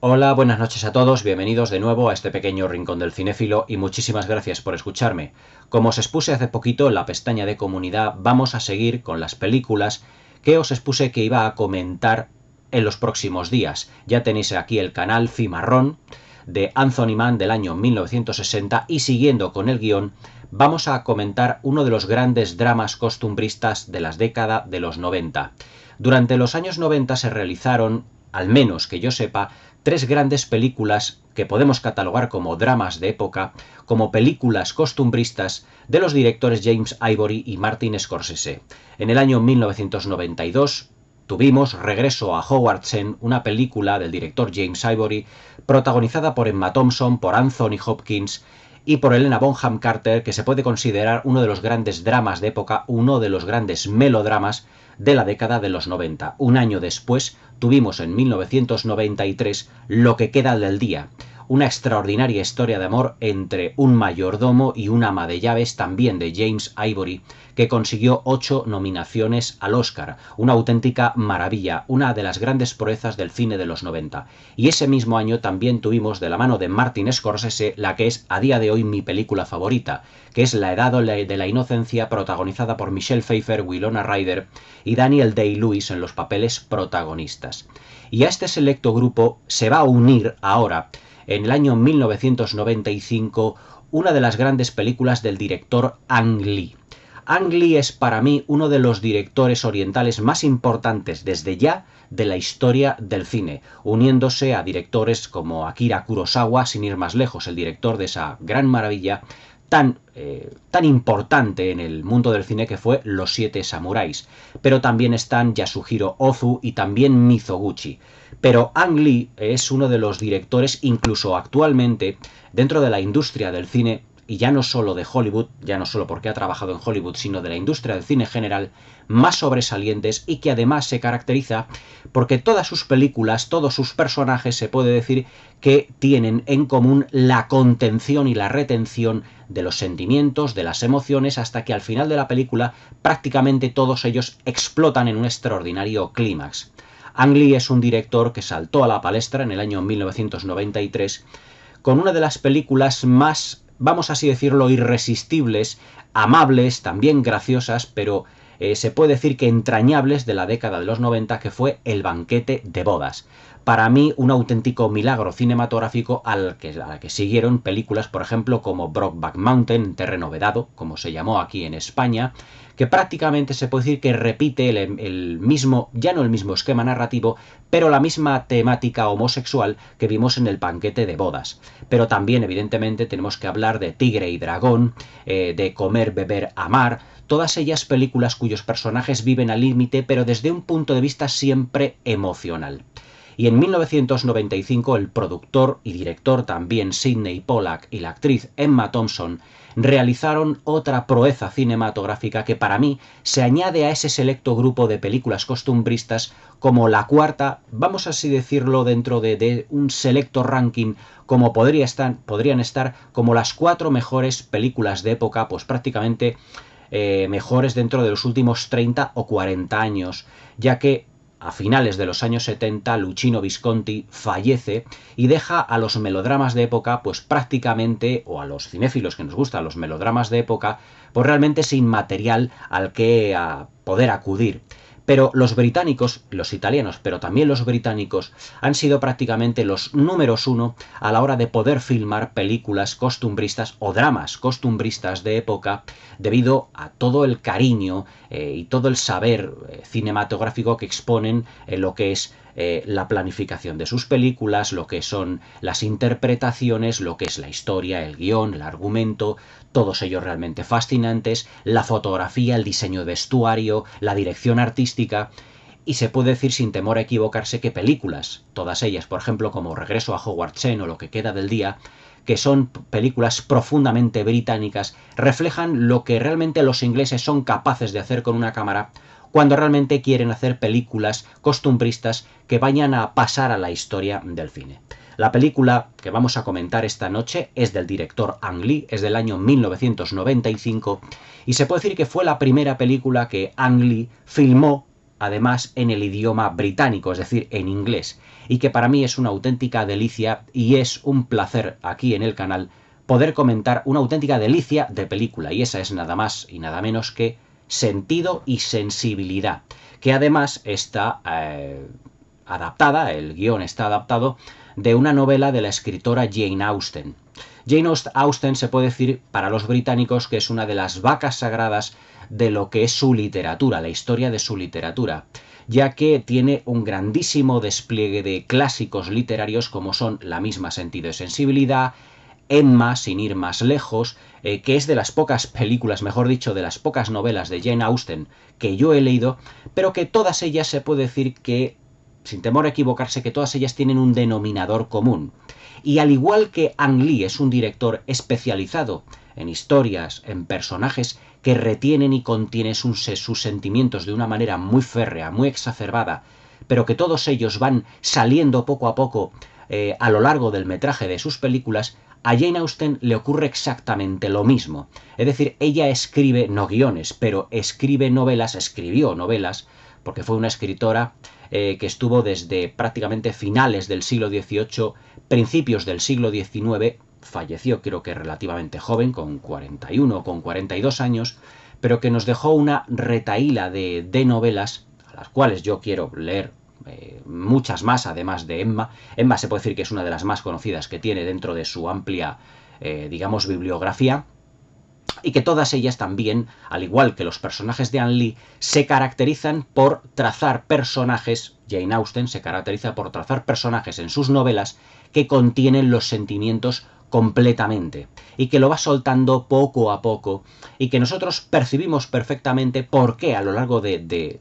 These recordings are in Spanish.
Hola, buenas noches a todos, bienvenidos de nuevo a este pequeño rincón del cinéfilo y muchísimas gracias por escucharme. Como os expuse hace poquito en la pestaña de comunidad, vamos a seguir con las películas que os expuse que iba a comentar en los próximos días. Ya tenéis aquí el canal Cimarrón de Anthony Mann del año 1960 y siguiendo con el guión vamos a comentar uno de los grandes dramas costumbristas de las décadas de los 90. Durante los años 90 se realizaron, al menos que yo sepa, tres grandes películas que podemos catalogar como dramas de época, como películas costumbristas de los directores James Ivory y Martin Scorsese. En el año 1992 tuvimos Regreso a Hogwarts End, una película del director James Ivory, protagonizada por Emma Thompson, por Anthony Hopkins y por Helena Bonham Carter, que se puede considerar uno de los grandes dramas de época, uno de los grandes melodramas de la década de los 90. Un año después tuvimos en 1993 Lo que queda del día, una extraordinaria historia de amor entre un mayordomo y una ama de llaves, también de James Ivory, que consiguió 8 nominaciones al Oscar, una auténtica maravilla, una de las grandes proezas del cine de los 90. Y ese mismo año también tuvimos de la mano de Martin Scorsese la que es a día de hoy mi película favorita, que es La edad de la inocencia, protagonizada por Michelle Pfeiffer, Winona Ryder y Daniel Day-Lewis en los papeles protagonistas. Y a este selecto grupo se va a unir ahora, en el año 1995, una de las grandes películas del director Ang Lee. Ang Lee es para mí uno de los directores orientales más importantes desde ya de la historia del cine, uniéndose a directores como Akira Kurosawa, sin ir más lejos, el director de esa gran maravilla tan importante en el mundo del cine que fue Los Siete Samuráis. Pero también están Yasuhiro Ozu y también Mizoguchi. Pero Ang Lee es uno de los directores, incluso actualmente, dentro de la industria del cine, y ya no solo de Hollywood, ya no solo porque ha trabajado en Hollywood, sino de la industria del cine en general, más sobresalientes y que además se caracteriza porque todas sus películas, todos sus personajes se puede decir que tienen en común la contención y la retención de los sentimientos, de las emociones, hasta que al final de la película prácticamente todos ellos explotan en un extraordinario clímax. Ang Lee es un director que saltó a la palestra en el año 1993 con una de las películas más, vamos así decirlo, irresistibles, amables, también graciosas, pero se puede decir que entrañables de la década de los 90, que fue El banquete de bodas. Para mí, un auténtico milagro cinematográfico a la que siguieron películas, por ejemplo, como Brokeback Mountain, Terreno Vedado, como se llamó aquí en España, que prácticamente se puede decir que repite el mismo, ya no el mismo esquema narrativo, pero la misma temática homosexual que vimos en El banquete de bodas. Pero también, evidentemente, tenemos que hablar de Tigre y Dragón, de Comer, Beber, Amar, todas ellas películas cuyos personajes viven al límite, pero desde un punto de vista siempre emocional. Y en 1995 el productor y director también Sidney Pollack y la actriz Emma Thompson realizaron otra proeza cinematográfica que para mí se añade a ese selecto grupo de películas costumbristas como la cuarta, vamos así decirlo, dentro de un selecto ranking como podrían estar como las 4 mejores películas de época, pues prácticamente mejores dentro de los últimos 30 o 40 años, ya que a finales de los años 70, Luchino Visconti fallece y deja a los melodramas de época, pues prácticamente, o a los cinéfilos que nos gustan los melodramas de época, pues realmente sin material al que poder acudir. Pero los británicos, los italianos, pero también los británicos, han sido prácticamente los números 1 a la hora de poder filmar películas costumbristas o dramas costumbristas de época, debido a todo el cariño y todo el saber cinematográfico que exponen en lo que es la planificación de sus películas, lo que son las interpretaciones, lo que es la historia, el guión, el argumento, todos ellos realmente fascinantes, la fotografía, el diseño de vestuario, la dirección artística. Y se puede decir sin temor a equivocarse que películas, todas ellas, por ejemplo, como Regreso a Hogwarts End o Lo que queda del día, que son películas profundamente británicas, reflejan lo que realmente los ingleses son capaces de hacer con una cámara cuando realmente quieren hacer películas costumbristas que vayan a pasar a la historia del cine. La película que vamos a comentar esta noche es del director Ang Lee, es del año 1995 y se puede decir que fue la primera película que Ang Lee filmó además en el idioma británico, es decir, en inglés, y que para mí es una auténtica delicia y es un placer aquí en el canal poder comentar una auténtica delicia de película, y esa es nada más y nada menos que Sentido y sensibilidad, que además está adaptada, el guión está adaptado de una novela de la escritora Jane Austen. Jane Austen se puede decir para los británicos que es una de las vacas sagradas de lo que es su literatura, la historia de su literatura, ya que tiene un grandísimo despliegue de clásicos literarios como son La misma Sentido y sensibilidad, Emma, sin ir más lejos, que es de las pocas películas, mejor dicho, de las pocas novelas de Jane Austen que yo he leído, pero que todas ellas se puede decir que, sin temor a equivocarse, que todas ellas tienen un denominador común. Y al igual que Ang Lee es un director especializado en historias, en personajes que retienen y contienen sus sentimientos de una manera muy férrea, muy exacerbada, pero que todos ellos van saliendo poco a poco a lo largo del metraje de sus películas, a Jane Austen le ocurre exactamente lo mismo. Es decir, ella escribe, no guiones, pero escribe novelas, escribió novelas, porque fue una escritora que estuvo desde prácticamente finales del siglo XVIII, principios del siglo XIX, falleció creo que relativamente joven, con 41 o con 42 años, pero que nos dejó una retahíla de novelas, a las cuales yo quiero leer muchas más, además de Emma. Emma se puede decir que es una de las más conocidas que tiene dentro de su amplia, digamos, bibliografía, y que todas ellas también, al igual que los personajes de Ang Lee, se caracterizan por trazar personajes, Jane Austen se caracteriza por trazar personajes en sus novelas que contienen los sentimientos completamente y que lo va soltando poco a poco y que nosotros percibimos perfectamente por qué a lo largo de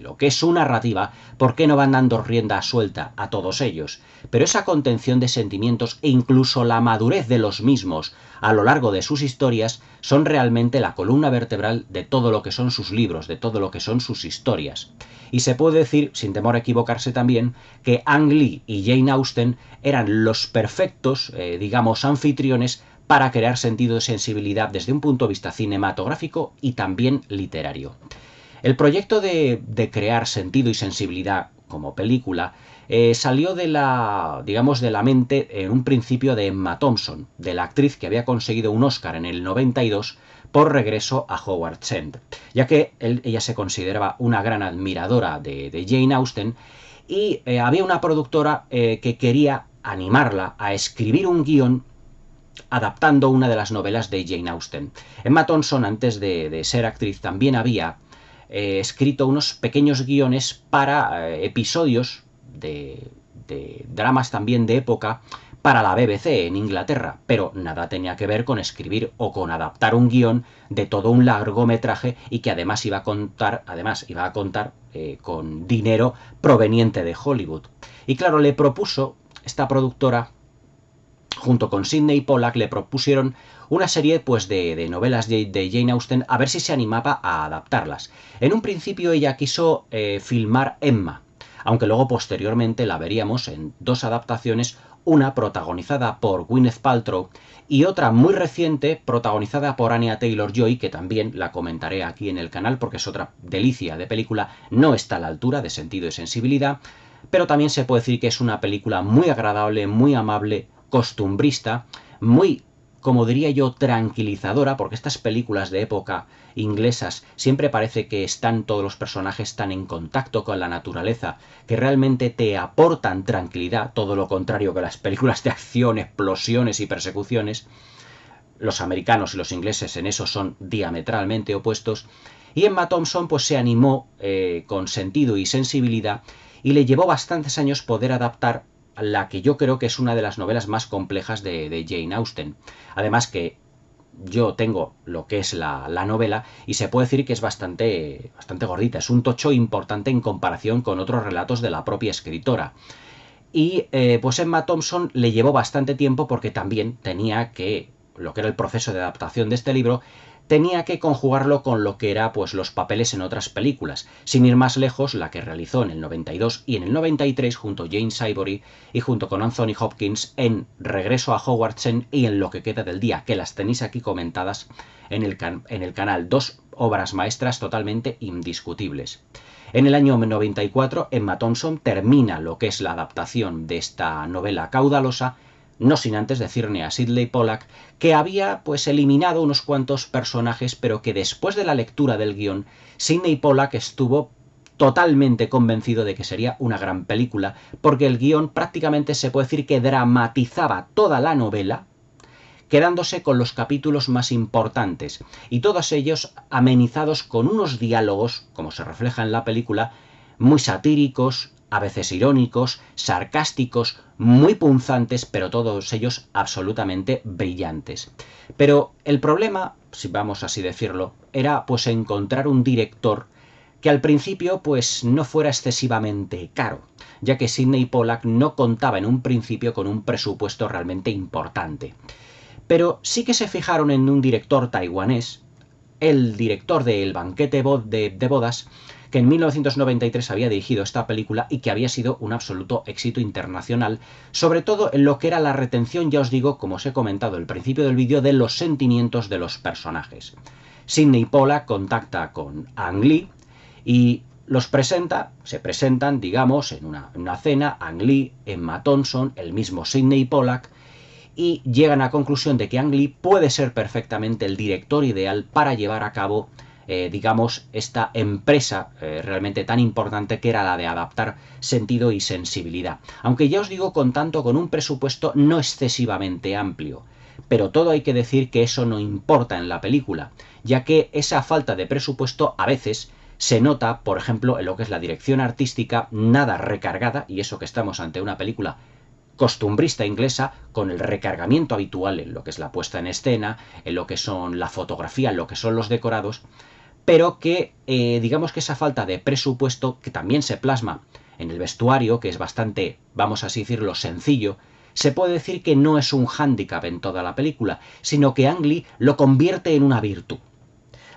lo que es su narrativa, por qué no van dando rienda suelta a todos ellos. Pero esa contención de sentimientos e incluso la madurez de los mismos a lo largo de sus historias son realmente la columna vertebral de todo lo que son sus libros, de todo lo que son sus historias. Y se puede decir, sin temor a equivocarse también, que Ang Lee y Jane Austen eran los perfectos, digamos, anfitriones para crear sentido y sensibilidad desde un punto de vista cinematográfico y también literario. El proyecto de crear sentido y sensibilidad como película salió de la, digamos, de la mente en un principio de Emma Thompson, de la actriz que había conseguido un Oscar en el 92 por Regreso a Hogwarts End, ya que ella se consideraba una gran admiradora de Jane Austen y había una productora que quería animarla a escribir un guión adaptando una de las novelas de Jane Austen. Emma Thompson, antes de ser actriz, también había escrito unos pequeños guiones para episodios de dramas también de época para la BBC en Inglaterra, pero nada tenía que ver con escribir o con adaptar un guión de todo un largometraje y que además iba a contar con dinero proveniente de Hollywood. Y claro, le propuso esta productora, junto con Sidney Pollack, le propusieron una serie pues de novelas de Jane Austen, a ver si se animaba a adaptarlas. En un principio ella quiso filmar Emma, aunque luego posteriormente la veríamos en dos adaptaciones, una protagonizada por Gwyneth Paltrow y otra muy reciente protagonizada por Anya Taylor-Joy, que también la comentaré aquí en el canal porque es otra delicia de película, no está a la altura de Sentido y sensibilidad, pero también se puede decir que es una película muy agradable, muy amable, costumbrista, muy, como diría yo, tranquilizadora, porque estas películas de época inglesas siempre parece que están todos los personajes tan en contacto con la naturaleza, que realmente te aportan tranquilidad, todo lo contrario que las películas de acción, explosiones y persecuciones. Los americanos y los ingleses en eso son diametralmente opuestos, y Emma Thompson pues se animó con Sentido y sensibilidad, y le llevó bastantes años poder adaptar la que yo creo que es una de las novelas más complejas de Jane Austen. Además que yo tengo lo que es la novela y se puede decir que es bastante gordita. Es un tocho importante en comparación con otros relatos de la propia escritora. Y pues Emma Thompson le llevó bastante tiempo porque también tenía que, lo que era el proceso de adaptación de este libro, tenía que conjugarlo con lo que era pues los papeles en otras películas, sin ir más lejos la que realizó en el 92 y en el 93 junto a James Ivory y junto con Anthony Hopkins en Regreso a Hogwarts End y en Lo que queda del día, que las tenéis aquí comentadas en el canal, dos obras maestras totalmente indiscutibles. En el año 94, Emma Thompson termina lo que es la adaptación de esta novela caudalosa, no sin antes decirle a Sidney Pollack que había pues eliminado unos cuantos personajes, pero que después de la lectura del guión, Sidney Pollack estuvo totalmente convencido de que sería una gran película, porque el guión prácticamente se puede decir que dramatizaba toda la novela, quedándose con los capítulos más importantes, y todos ellos amenizados con unos diálogos, como se refleja en la película, muy satíricos, a veces irónicos, sarcásticos, muy punzantes, pero todos ellos absolutamente brillantes. Pero el problema, si vamos así decirlo, era pues encontrar un director que al principio pues no fuera excesivamente caro, ya que Sidney Pollack no contaba en un principio con un presupuesto realmente importante. Pero sí que se fijaron en un director taiwanés, el director de El banquete de bodas, que en 1993 había dirigido esta película y que había sido un absoluto éxito internacional, sobre todo en lo que era la retención, ya os digo, como os he comentado al principio del vídeo, de los sentimientos de los personajes. Sidney Pollack contacta con Ang Lee y se presentan, digamos, en una cena, Ang Lee, Emma Thompson, el mismo Sidney Pollack, y llegan a la conclusión de que Ang Lee puede ser perfectamente el director ideal para llevar a cabo, digamos, esta empresa realmente tan importante que era la de adaptar Sentido y Sensibilidad. Aunque ya os digo, con un presupuesto no excesivamente amplio. Pero todo hay que decir que eso no importa en la película, ya que esa falta de presupuesto a veces se nota, por ejemplo, en lo que es la dirección artística, nada recargada, y eso que estamos ante una película costumbrista inglesa, con el recargamiento habitual en lo que es la puesta en escena, en lo que son la fotografía, en lo que son los decorados, pero que digamos que esa falta de presupuesto, que también se plasma en el vestuario, que es bastante, vamos a así decirlo, sencillo, se puede decir que no es un hándicap en toda la película, sino que Ang Lee lo convierte en una virtud.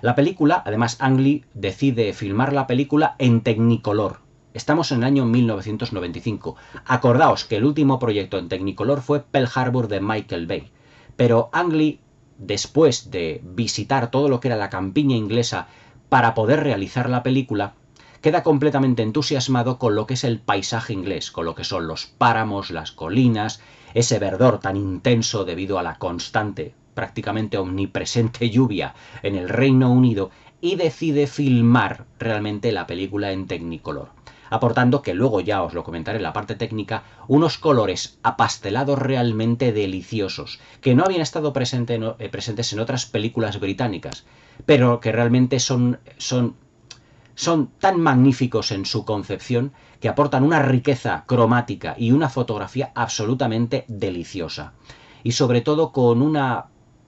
La película, además, Ang Lee decide filmar la película en Technicolor. Estamos en el año 1995. Acordaos que el último proyecto en Technicolor fue Pearl Harbor de Michael Bay. Pero Ang Lee, después de visitar todo lo que era la campiña inglesa para poder realizar la película, queda completamente entusiasmado con lo que es el paisaje inglés, con lo que son los páramos, las colinas, ese verdor tan intenso debido a la constante, prácticamente omnipresente lluvia en el Reino Unido, y decide filmar realmente la película en Technicolor, aportando, que luego ya os lo comentaré en la parte técnica, unos colores apastelados realmente deliciosos, que no habían estado presentes en otras películas británicas, pero que realmente son tan magníficos en su concepción que aportan una riqueza cromática y una fotografía absolutamente deliciosa. Y sobre todo con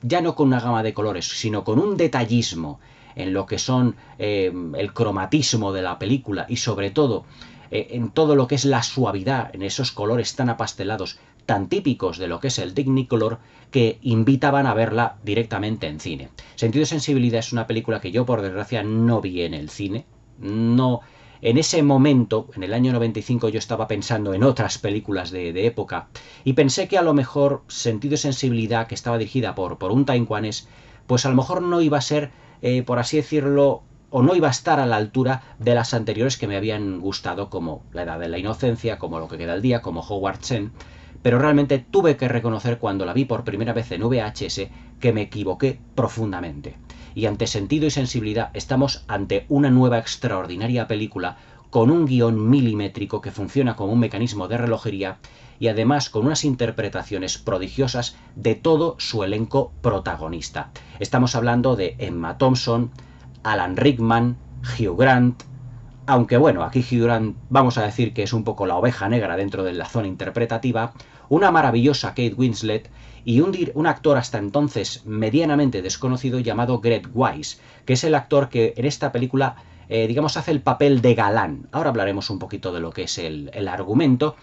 ya no con una gama de colores, sino con un detallismo en lo que son el cromatismo de la película y sobre todo en todo lo que es la suavidad, en esos colores tan apastelados, tan típicos de lo que es el Technicolor, que invitaban a verla directamente en cine. Sentido y Sensibilidad es una película que yo, por desgracia, no vi en el cine. No, en ese momento, en el año 95, yo estaba pensando en otras películas de época y pensé que a lo mejor Sentido y Sensibilidad, que estaba dirigida por un taiwanés, pues a lo mejor no iba a ser, por así decirlo, o no iba a estar a la altura de las anteriores que me habían gustado, como La Edad de la Inocencia, como Lo que queda al día, como Howard Chen, pero realmente tuve que reconocer cuando la vi por primera vez en VHS que me equivoqué profundamente. Y ante Sentido y Sensibilidad estamos ante una nueva extraordinaria película con un guión milimétrico que funciona como un mecanismo de relojería y además con unas interpretaciones prodigiosas de todo su elenco protagonista. Estamos hablando de Emma Thompson, Alan Rickman, Hugh Grant, aunque bueno, aquí Hugh Grant vamos a decir que es un poco la oveja negra dentro de la zona interpretativa, una maravillosa Kate Winslet y un actor hasta entonces medianamente desconocido llamado Greg Wise, que es el actor que en esta película, digamos, hace el papel de galán. Ahora hablaremos un poquito de lo que es el argumento,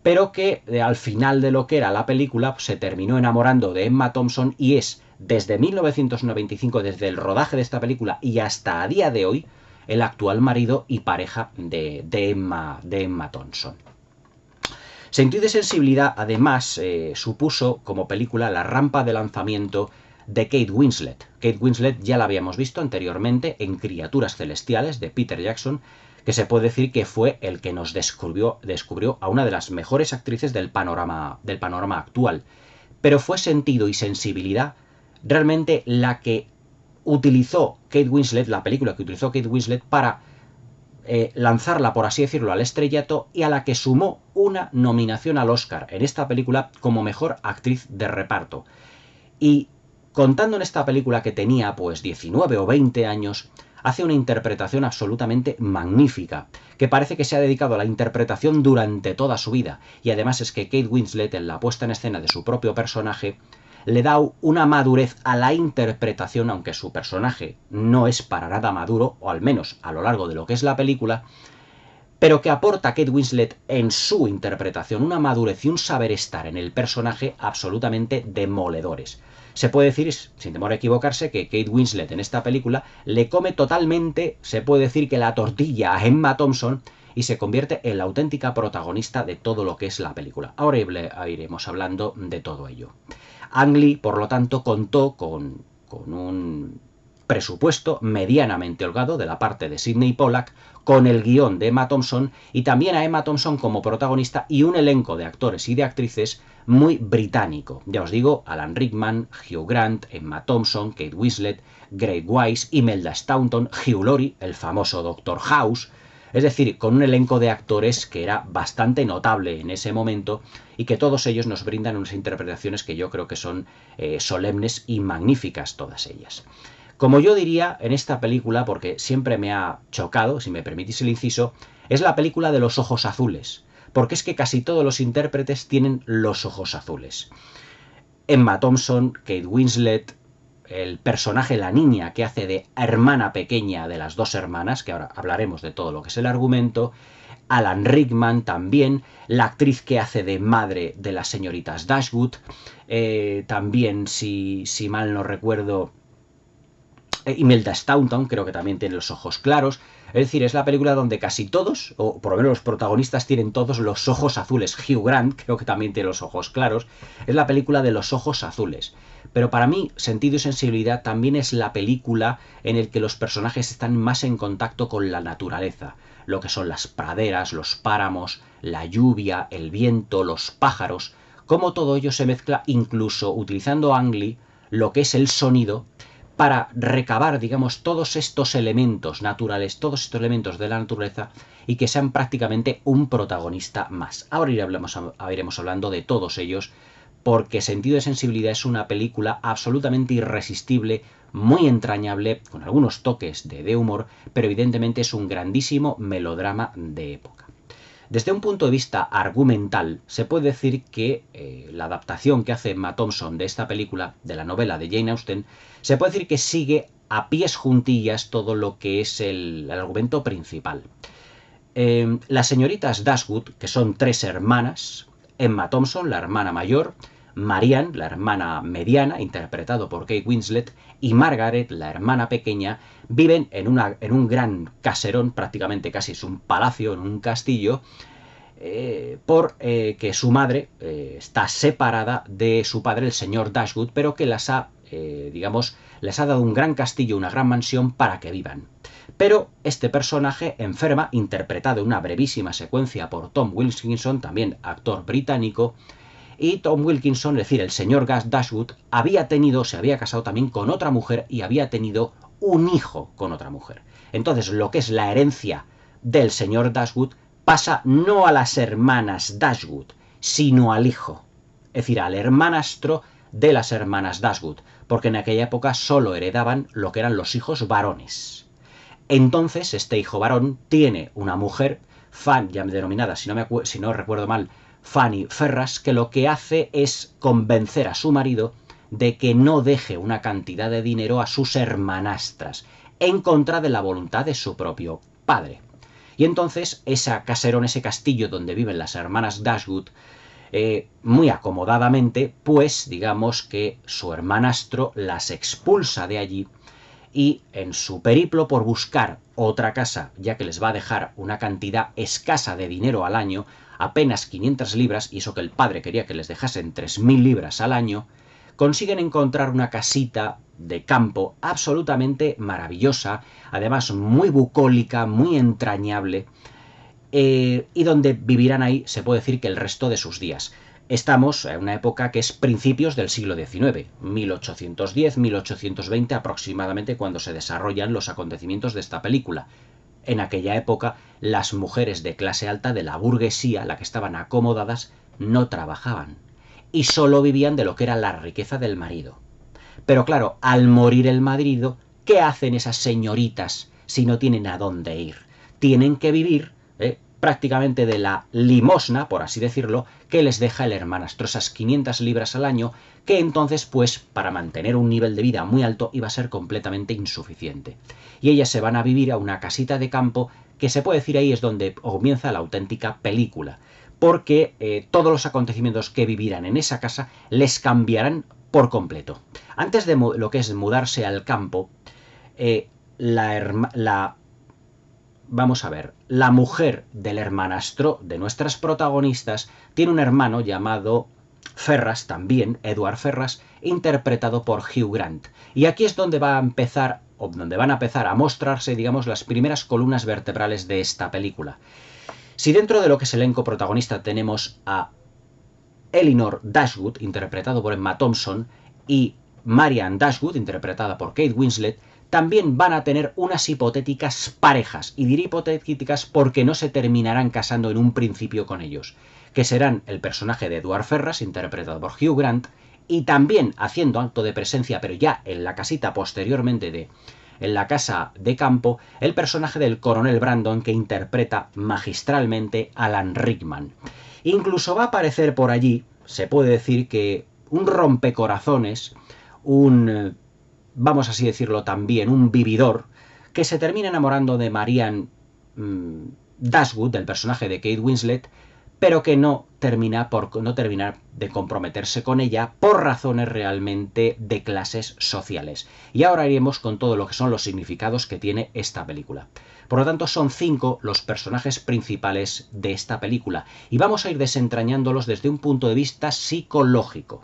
pero que al final de lo que era la película se terminó enamorando de Emma Thompson y es desde 1995, desde el rodaje de esta película y hasta a día de hoy, el actual marido y pareja de Emma Thompson. Sentido y Sensibilidad, además, supuso como película la rampa de lanzamiento de Kate Winslet. Kate Winslet ya la habíamos visto anteriormente en Criaturas Celestiales de Peter Jackson, que se puede decir que fue el que nos descubrió a una de las mejores actrices del panorama actual. Pero fue sentido y sensibilidad realmente la que utilizó Kate Winslet, la película que utilizó Kate Winslet para lanzarla, por así decirlo, al estrellato, y a la que sumó una nominación al Oscar en esta película como mejor actriz de reparto. Y contando en esta película que tenía pues 19 o 20 años, hace una interpretación absolutamente magnífica, que parece que se ha dedicado a la interpretación durante toda su vida, y además es que Kate Winslet, en la puesta en escena de su propio personaje, le da una madurez a la interpretación, aunque su personaje no es para nada maduro, o al menos a lo largo de lo que es la película, pero que aporta Kate Winslet en su interpretación una madurez y un saber estar en el personaje absolutamente demoledores. Se puede decir, sin temor a equivocarse, que Kate Winslet en esta película le come totalmente, se puede decir que la tortilla a Emma Thompson, y se convierte en la auténtica protagonista de todo lo que es la película. Ahora iremos hablando de todo ello. Ang Lee, por lo tanto, contó con un presupuesto medianamente holgado de la parte de Sidney Pollack, con el guión de Emma Thompson y también a Emma Thompson como protagonista y un elenco de actores y de actrices muy británico. Ya os digo, Alan Rickman, Hugh Grant, Emma Thompson, Kate Winslet, Greg Wise, Imelda Staunton, Hugh Laurie, el famoso Dr. House. Es decir, con un elenco de actores que era bastante notable en ese momento y que todos ellos nos brindan unas interpretaciones que yo creo que son solemnes y magníficas todas ellas. Como yo diría en esta película, porque siempre me ha chocado, si me permitís el inciso, es la película de los ojos azules, porque es que casi todos los intérpretes tienen los ojos azules. Emma Thompson, Kate Winslet, el personaje, la niña que hace de hermana pequeña de las dos hermanas, que ahora hablaremos de todo lo que es el argumento, Alan Rickman también, la actriz que hace de madre de las señoritas Dashwood, también, si mal no recuerdo, Imelda Staunton, creo que también tiene los ojos claros. Es decir, es la película donde casi todos, o por lo menos los protagonistas, tienen todos los ojos azules. Hugh Grant creo que también tiene los ojos claros. Es la película de los ojos azules. Pero para mí, Sentido y Sensibilidad también es la película en la que los personajes están más en contacto con la naturaleza. Lo que son las praderas, los páramos, la lluvia, el viento, los pájaros. Cómo todo ello se mezcla, incluso utilizando Ang Lee, lo que es el sonido, para recabar, digamos, todos estos elementos naturales, todos estos elementos de la naturaleza, y que sean prácticamente un protagonista más. Ahora iremos hablando de todos ellos, porque Sentido de Sensibilidad es una película absolutamente irresistible, muy entrañable, con algunos toques de humor, pero evidentemente es un grandísimo melodrama de época. Desde un punto de vista argumental, se puede decir que la adaptación que hace Emma Thompson de esta película, de la novela de Jane Austen, se puede decir que sigue a pies juntillas todo lo que es el argumento principal. Las señoritas Dashwood, que son tres hermanas, Emma Thompson, la hermana mayor, Marianne, la hermana mediana, interpretado por Kate Winslet, y Margaret, la hermana pequeña, viven en un gran caserón, prácticamente casi es un palacio, en un castillo, que su madre está separada de su padre, el señor Dashwood, pero que les ha dado un gran castillo, una gran mansión para que vivan. Pero este personaje enferma, interpretado en una brevísima secuencia por Tom Wilkinson, también actor británico, y Tom Wilkinson, es decir, el señor Dashwood, se había casado también con otra mujer y había tenido un hijo con otra mujer. Entonces, lo que es la herencia del señor Dashwood pasa no a las hermanas Dashwood, sino al hijo, es decir, al hermanastro de las hermanas Dashwood, porque en aquella época solo heredaban lo que eran los hijos varones. Entonces, este hijo varón tiene una mujer, ya denominada, si no recuerdo mal, Fanny Ferras, que lo que hace es convencer a su marido de que no deje una cantidad de dinero a sus hermanastras, en contra de la voluntad de su propio padre. Y entonces ese caserón, ese castillo donde viven las hermanas Dashwood, muy acomodadamente, pues digamos que su hermanastro las expulsa de allí, y en su periplo por buscar otra casa, ya que les va a dejar una cantidad escasa de dinero al año, apenas 500 libras, y eso que el padre quería que les dejasen 3.000 libras al año, consiguen encontrar una casita de campo absolutamente maravillosa, además muy bucólica, muy entrañable, y donde vivirán ahí, se puede decir, que el resto de sus días. Estamos en una época que es principios del siglo XIX, 1810-1820 aproximadamente, cuando se desarrollan los acontecimientos de esta película. En aquella época, las mujeres de clase alta de la burguesía, la que estaban acomodadas, no trabajaban y solo vivían de lo que era la riqueza del marido. Pero claro, al morir el marido, ¿qué hacen esas señoritas si no tienen a dónde ir? Tienen que vivir prácticamente de la limosna, por así decirlo, que les deja el hermanastro, esas 500 libras al año, que entonces, pues, para mantener un nivel de vida muy alto iba a ser completamente insuficiente. Y ellas se van a vivir a una casita de campo que se puede decir ahí es donde comienza la auténtica película, porque todos los acontecimientos que vivirán en esa casa les cambiarán por completo. Antes de lo que es mudarse al campo, vamos a ver, la mujer del hermanastro de nuestras protagonistas tiene un hermano llamado Ferras, también, Edward Ferras, interpretado por Hugh Grant. Y aquí es donde van a empezar a mostrarse, digamos, las primeras columnas vertebrales de esta película. Si dentro de lo que es el elenco protagonista tenemos a Elinor Dashwood, interpretado por Emma Thompson, y Marianne Dashwood, interpretada por Kate Winslet, también van a tener unas hipotéticas parejas, y diré hipotéticas porque no se terminarán casando en un principio con ellos, que serán el personaje de Edward Ferras, interpretado por Hugh Grant, y también haciendo acto de presencia, pero ya en la casita posteriormente en la casa de campo, el personaje del coronel Brandon, que interpreta magistralmente Alan Rickman. Incluso va a aparecer por allí, se puede decir que un rompecorazones, vamos así decirlo también, un vividor, que se termina enamorando de Marianne Dashwood, del personaje de Kate Winslet, pero que no termina por no terminar de comprometerse con ella por razones realmente de clases sociales. Y ahora iremos con todo lo que son los significados que tiene esta película. Por lo tanto, son 5 los personajes principales de esta película, y vamos a ir desentrañándolos desde un punto de vista psicológico.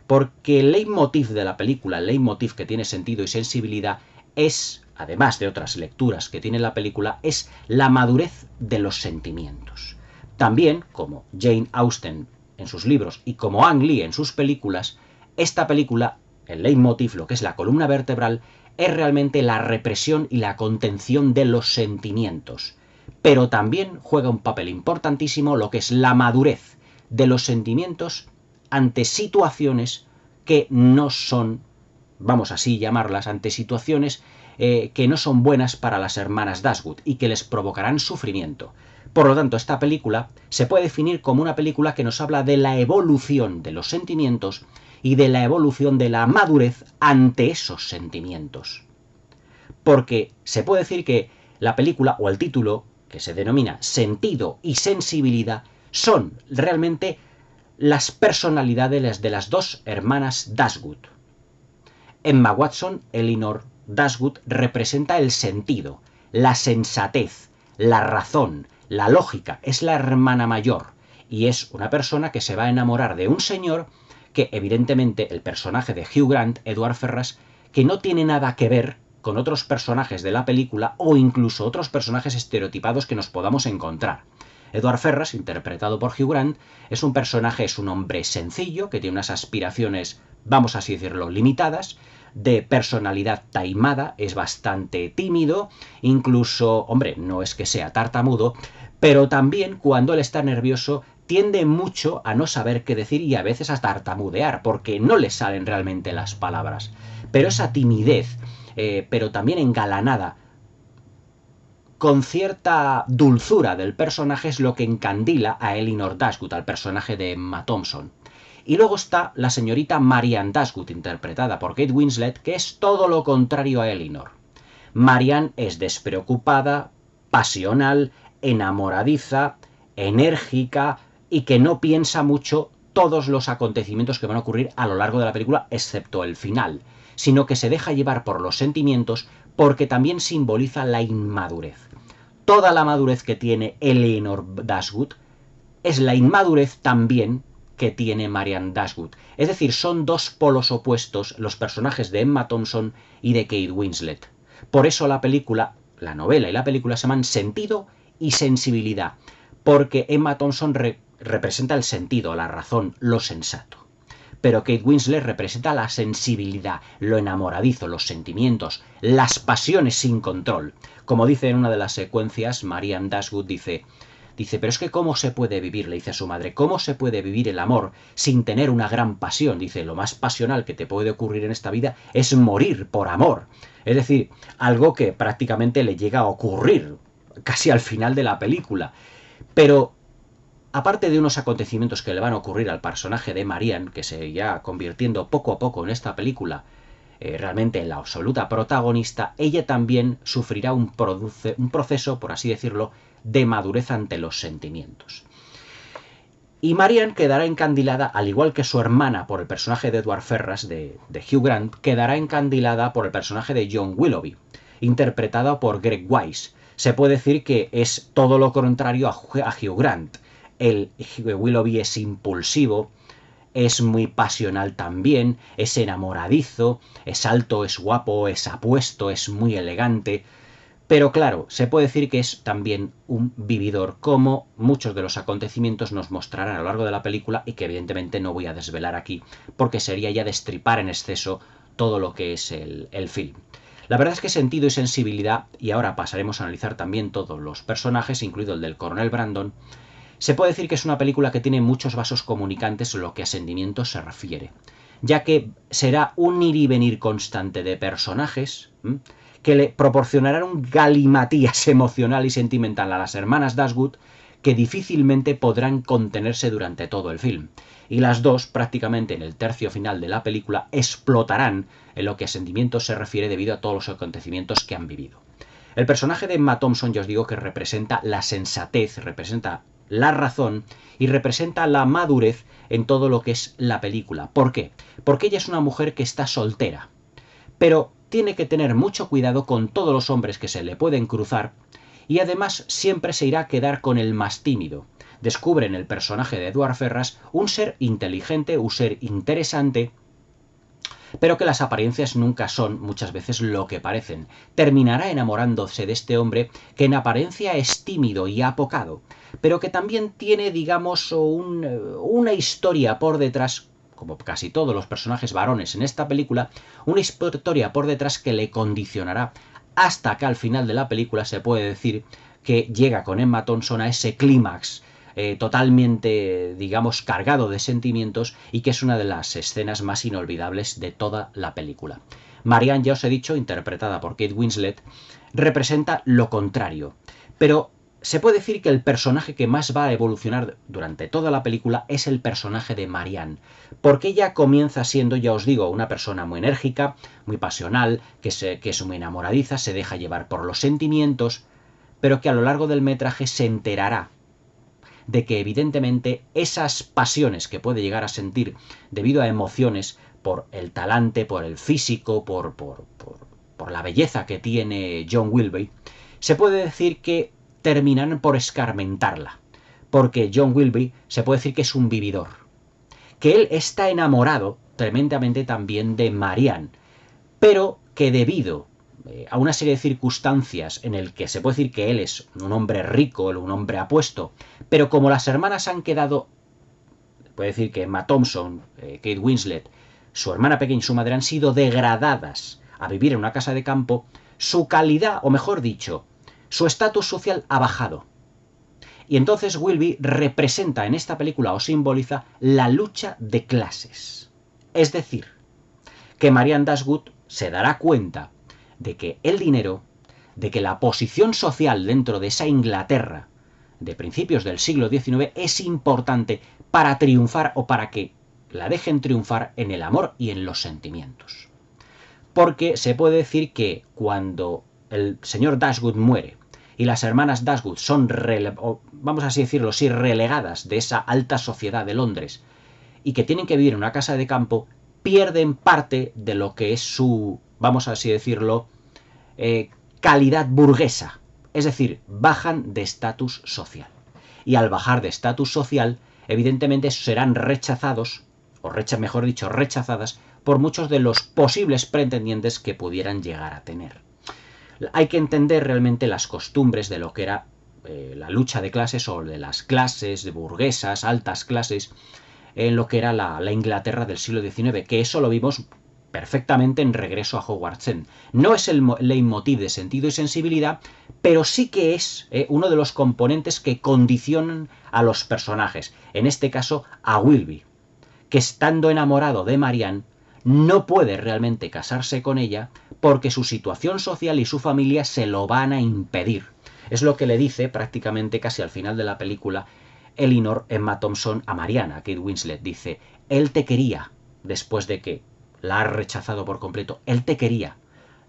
Porque el leitmotiv de la película, el leitmotiv que tiene sentido y sensibilidad, es, además de otras lecturas que tiene la película, es la madurez de los sentimientos. También, como Jane Austen en sus libros y como Ang Lee en sus películas, esta película, el leitmotiv, lo que es la columna vertebral, es realmente la represión y la contención de los sentimientos. Pero también juega un papel importantísimo lo que es la madurez de los sentimientos ante situaciones que no son, vamos así llamarlas, ante situaciones que no son buenas para las hermanas Dashwood y que les provocarán sufrimiento. Por lo tanto, esta película se puede definir como una película que nos habla de la evolución de los sentimientos y de la evolución de la madurez ante esos sentimientos. Porque se puede decir que la película o el título, que se denomina Sentido y Sensibilidad, son realmente las personalidades de las dos hermanas Dashwood. Emma Watson, Elinor Dashwood, representa el sentido, la sensatez, la razón, la lógica, es la hermana mayor y es una persona que se va a enamorar de un señor que evidentemente el personaje de Hugh Grant, Edward Ferras, que no tiene nada que ver con otros personajes de la película o incluso otros personajes estereotipados que nos podamos encontrar. Edward Ferras, interpretado por Hugh Grant, es un hombre sencillo que tiene unas aspiraciones, vamos así decirlo, limitadas, de personalidad taimada, es bastante tímido, incluso, hombre, no es que sea tartamudo, pero también cuando él está nervioso tiende mucho a no saber qué decir y a veces a tartamudear, porque no le salen realmente las palabras. Pero esa timidez, pero también engalanada, con cierta dulzura del personaje, es lo que encandila a Elinor Dashwood, al personaje de Emma Thompson. Y luego está la señorita Marianne Dashwood, interpretada por Kate Winslet, que es todo lo contrario a Elinor. Marianne es despreocupada, pasional, enamoradiza, enérgica y que no piensa mucho todos los acontecimientos que van a ocurrir a lo largo de la película, excepto el final, sino que se deja llevar por los sentimientos porque también simboliza la inmadurez. Toda la madurez que tiene Elinor Dashwood es la inmadurez también que tiene Marianne Dashwood. Es decir, son dos polos opuestos los personajes de Emma Thompson y de Kate Winslet. Por eso la película, la novela y la película se llaman Sentido y Sensibilidad, porque Emma Thompson representa el sentido, la razón, lo sensato. Pero Kate Winslet representa la sensibilidad, lo enamoradizo, los sentimientos, las pasiones sin control. Como dice en una de las secuencias, Marianne Dashwood dice, pero es que ¿cómo se puede vivir? Le dice a su madre, ¿cómo se puede vivir el amor sin tener una gran pasión? Dice, lo más pasional que te puede ocurrir en esta vida es morir por amor. Es decir, algo que prácticamente le llega a ocurrir casi al final de la película. Pero aparte de unos acontecimientos que le van a ocurrir al personaje de Marianne, que se irá convirtiendo poco a poco en esta película realmente en la absoluta protagonista, ella también sufrirá un proceso, por así decirlo, de madurez ante los sentimientos. Y Marianne quedará encandilada, al igual que su hermana, por el personaje de Edward Ferrars, de Hugh Grant, quedará encandilada por el personaje de John Willoughby, interpretado por Greg Wise. Se puede decir que es todo lo contrario a Hugh Grant. El Willoughby es impulsivo, es muy pasional también, es enamoradizo, es alto, es guapo, es apuesto, es muy elegante. Pero claro, se puede decir que es también un vividor, como muchos de los acontecimientos nos mostrarán a lo largo de la película y que evidentemente no voy a desvelar aquí, porque sería ya destripar en exceso todo lo que es el film. La verdad es que Sentido y Sensibilidad, y ahora pasaremos a analizar también todos los personajes, incluido el del coronel Brandon, se puede decir que es una película que tiene muchos vasos comunicantes en lo que a sentimientos se refiere, ya que será un ir y venir constante de personajes que le proporcionarán un galimatías emocional y sentimental a las hermanas Dashwood que difícilmente podrán contenerse durante todo el film. Y las dos, prácticamente en el tercio final de la película, explotarán en lo que a sentimientos se refiere debido a todos los acontecimientos que han vivido. El personaje de Emma Thompson, yo os digo que representa la sensatez, representa la razón y representa la madurez en todo lo que es la película. ¿Por qué? Porque ella es una mujer que está soltera, pero tiene que tener mucho cuidado con todos los hombres que se le pueden cruzar y además siempre se irá a quedar con el más tímido. Descubre en el personaje de Edward Ferrars un ser inteligente, un ser interesante, pero que las apariencias nunca son muchas veces lo que parecen. Terminará enamorándose de este hombre que en apariencia es tímido y apocado, pero que también tiene, digamos, una historia por detrás, como casi todos los personajes varones en esta película, una historia por detrás que le condicionará hasta que al final de la película se puede decir que llega con Emma Thompson a ese clímax totalmente, digamos, cargado de sentimientos y que es una de las escenas más inolvidables de toda la película. Marianne, ya os he dicho, interpretada por Kate Winslet, representa lo contrario, pero se puede decir que el personaje que más va a evolucionar durante toda la película es el personaje de Marianne, porque ella comienza siendo, ya os digo, una persona muy enérgica, muy pasional, que es muy enamoradiza, se deja llevar por los sentimientos, pero que a lo largo del metraje se enterará de que evidentemente esas pasiones que puede llegar a sentir debido a emociones por el talante, por el físico, por la belleza que tiene John Willoughby, se puede decir que terminan por escarmentarla, porque John Willoughby se puede decir que es un vividor, que él está enamorado tremendamente también de Marianne, pero que debido a una serie de circunstancias en el que se puede decir que él es un hombre rico, un hombre apuesto, pero como las hermanas han quedado, puede decir que Emma Thompson, Kate Winslet, su hermana pequeña y su madre han sido degradadas a vivir en una casa de campo, su calidad, o mejor dicho, su estatus social ha bajado. Y entonces Willoughby representa en esta película o simboliza la lucha de clases. Es decir, que Marianne Dashwood se dará cuenta de que el dinero, de que la posición social dentro de esa Inglaterra de principios del siglo XIX es importante para triunfar o para que la dejen triunfar en el amor y en los sentimientos. Porque se puede decir que cuando el señor Dashwood muere y las hermanas Dashwood son, vamos así decirlo, sí, relegadas de esa alta sociedad de Londres y que tienen que vivir en una casa de campo, pierden parte de lo que es su, vamos así decirlo, calidad burguesa. Es decir, bajan de estatus social. Y al bajar de estatus social, evidentemente serán rechazados, o mejor dicho, rechazadas por muchos de los posibles pretendientes que pudieran llegar a tener. Hay que entender realmente las costumbres de lo que era la lucha de clases o de las clases de burguesas, altas clases, en lo que era la Inglaterra del siglo XIX, que eso lo vimos perfectamente en Regreso a Hogwarts End. No es el leitmotiv de Sentido y Sensibilidad, pero sí que es uno de los componentes que condicionan a los personajes, en este caso a Wilby, que estando enamorado de Marianne, no puede realmente casarse con ella porque su situación social y su familia se lo van a impedir. Es lo que le dice prácticamente casi al final de la película Elinor Emma Thompson a Marianne, a Kate Winslet. Dice, él te quería después de que la has rechazado por completo. Él te quería.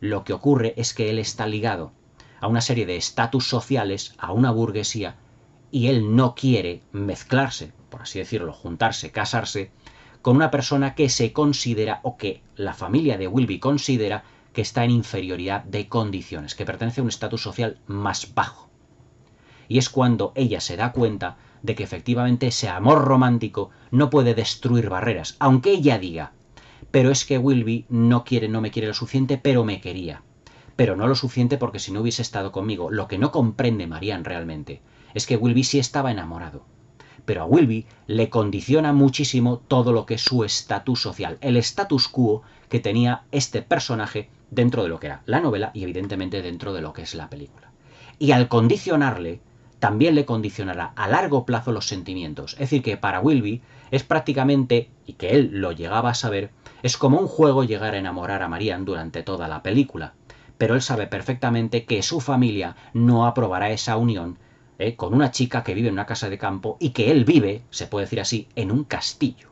Lo que ocurre es que él está ligado a una serie de estatus sociales, a una burguesía, y él no quiere mezclarse, por así decirlo, juntarse, casarse, con una persona que se considera, o que la familia de Wilby considera, que está en inferioridad de condiciones, que pertenece a un estatus social más bajo. Y es cuando ella se da cuenta de que efectivamente ese amor romántico no puede destruir barreras, aunque ella diga, pero es que Wilby no me quiere lo suficiente, pero me quería. Pero no lo suficiente porque si no hubiese estado conmigo. Lo que no comprende Marianne realmente es que Wilby sí estaba enamorado. Pero a Wilby le condiciona muchísimo todo lo que es su estatus social, el status quo que tenía este personaje dentro de lo que era la novela y evidentemente dentro de lo que es la película. Y al condicionarle, también le condicionará a largo plazo los sentimientos. Es decir, que para Wilby es prácticamente, y que él lo llegaba a saber, es como un juego llegar a enamorar a Marianne durante toda la película. Pero él sabe perfectamente que su familia no aprobará esa unión con una chica que vive en una casa de campo y que él vive, se puede decir así, en un castillo.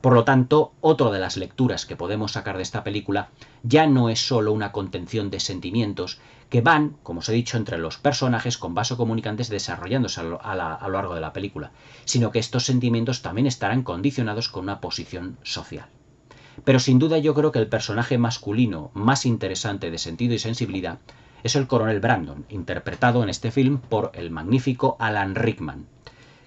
Por lo tanto, otra de las lecturas que podemos sacar de esta película ya no es solo una contención de sentimientos que van, como os he dicho, entre los personajes con vasos comunicantes desarrollándose a lo largo de la película, sino que estos sentimientos también estarán condicionados con una posición social. Pero sin duda yo creo que el personaje masculino más interesante de Sentido y Sensibilidad es el coronel Brandon, interpretado en este film por el magnífico Alan Rickman.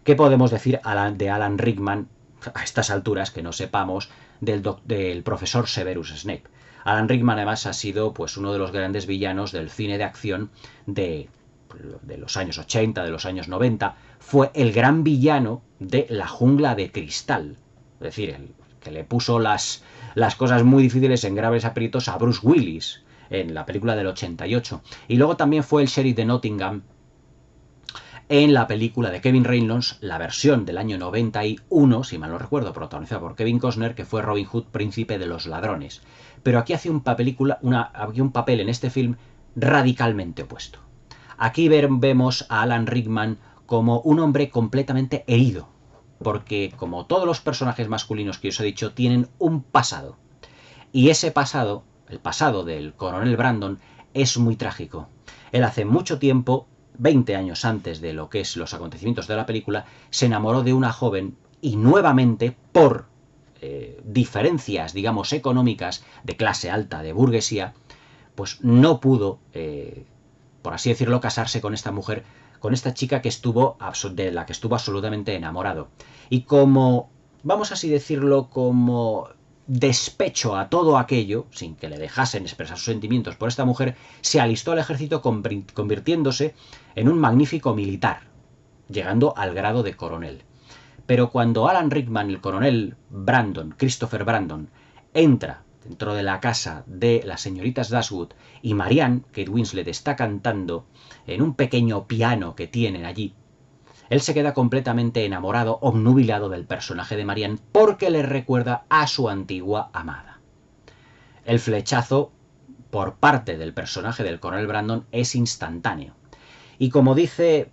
¿Qué podemos decir de Alan Rickman a estas alturas que no sepamos del profesor Severus Snape? Alan Rickman además ha sido pues uno de los grandes villanos del cine de acción de los años 80, de los años 90. Fue el gran villano de La Jungla de Cristal. Es decir, el que le puso las cosas muy difíciles en graves aprietos a Bruce Willis en la película del 88. Y luego también fue el sheriff de Nottingham en la película de Kevin Reynolds, la versión del año 91, si mal no recuerdo, protagonizada por Kevin Costner, que fue Robin Hood, príncipe de los ladrones. Pero aquí hace un papel en este film radicalmente opuesto. Aquí vemos a Alan Rickman como un hombre completamente herido, porque como todos los personajes masculinos que os he dicho, tienen un pasado. Y ese pasado, el pasado del coronel Brandon, es muy trágico. Él hace mucho tiempo, 20 años antes de lo que es los acontecimientos de la película, se enamoró de una joven y nuevamente por diferencias, digamos, económicas de clase alta, de burguesía, pues no pudo, por así decirlo, casarse con esta mujer, con esta chica de la que estuvo absolutamente enamorado. Y como, vamos así decirlo, como despecho a todo aquello, sin que le dejasen expresar sus sentimientos por esta mujer, se alistó al ejército convirtiéndose en un magnífico militar, llegando al grado de coronel. Pero cuando Alan Rickman, el coronel Brandon, Christopher Brandon, entra dentro de la casa de las señoritas Dashwood y Marianne, Kate Winslet, está cantando en un pequeño piano que tienen allí, él se queda completamente enamorado, obnubilado del personaje de Marianne porque le recuerda a su antigua amada. El flechazo por parte del personaje del coronel Brandon es instantáneo. Y como dice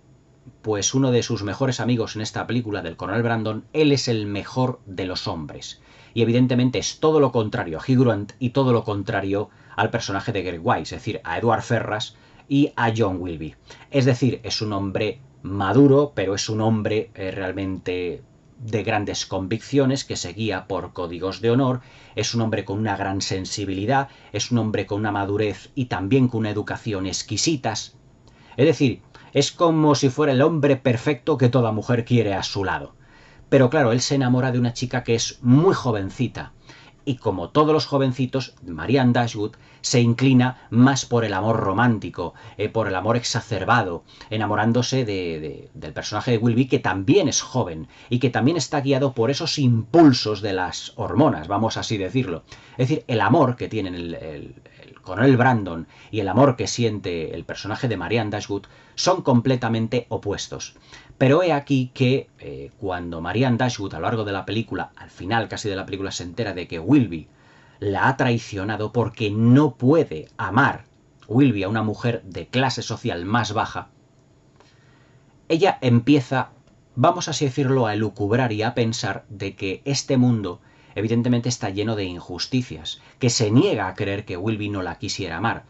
pues uno de sus mejores amigos en esta película del coronel Brandon, él es el mejor de los hombres. Y evidentemente es todo lo contrario a Hugh Grant y todo lo contrario al personaje de Greg Wise, es decir, a Edward Ferrars y a John Wilby. Es decir, es un hombre maduro, pero es un hombre realmente de grandes convicciones, que se guía por códigos de honor, es un hombre con una gran sensibilidad, es un hombre con una madurez y también con una educación exquisitas. Es decir, es como si fuera el hombre perfecto que toda mujer quiere a su lado. pero claro, él se enamora de una chica que es muy jovencita. Y como todos los jovencitos, Marianne Dashwood se inclina más por el amor romántico, por el amor exacerbado, enamorándose del personaje de Wilby, que también es joven y que también está guiado por esos impulsos de las hormonas, vamos así decirlo. Es decir, el amor que tienen el coronel Brandon y el amor que siente el personaje de Marianne Dashwood son completamente opuestos. Pero he aquí que cuando Marianne Dashwood a lo largo de la película, al final casi de la película, se entera de que Wilby la ha traicionado porque no puede amar Wilby a una mujer de clase social más baja, ella empieza, vamos así decirlo, a elucubrar y a pensar de que este mundo evidentemente está lleno de injusticias, que se niega a creer que Wilby no la quisiera amar,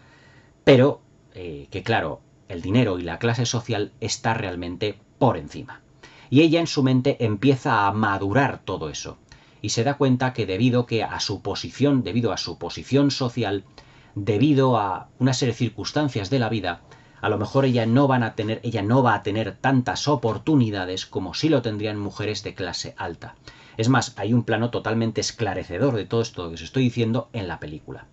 pero que claro, el dinero y la clase social está realmente por encima. Y ella en su mente empieza a madurar todo eso y se da cuenta que debido a su posición social, debido a una serie de circunstancias de la vida, a lo mejor ella no va a tener tantas oportunidades como si lo tendrían mujeres de clase alta. Es más, hay un plano totalmente esclarecedor de todo esto que os estoy diciendo en la película.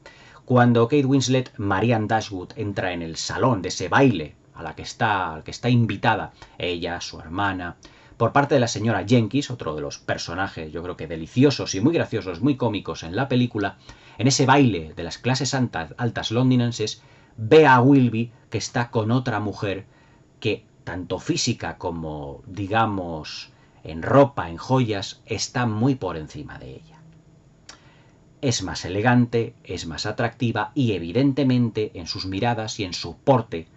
Cuando Kate Winslet, Marianne Dashwood, entra en el salón de ese baile al que está invitada ella, su hermana, por parte de la señora Jenkins, otro de los personajes yo creo que deliciosos y muy graciosos, muy cómicos en la película, en ese baile de las clases altas londinenses, ve a Wilby que está con otra mujer que, tanto física como, digamos, en ropa, en joyas, está muy por encima de ella. Es más elegante, es más atractiva y evidentemente en sus miradas y en su porte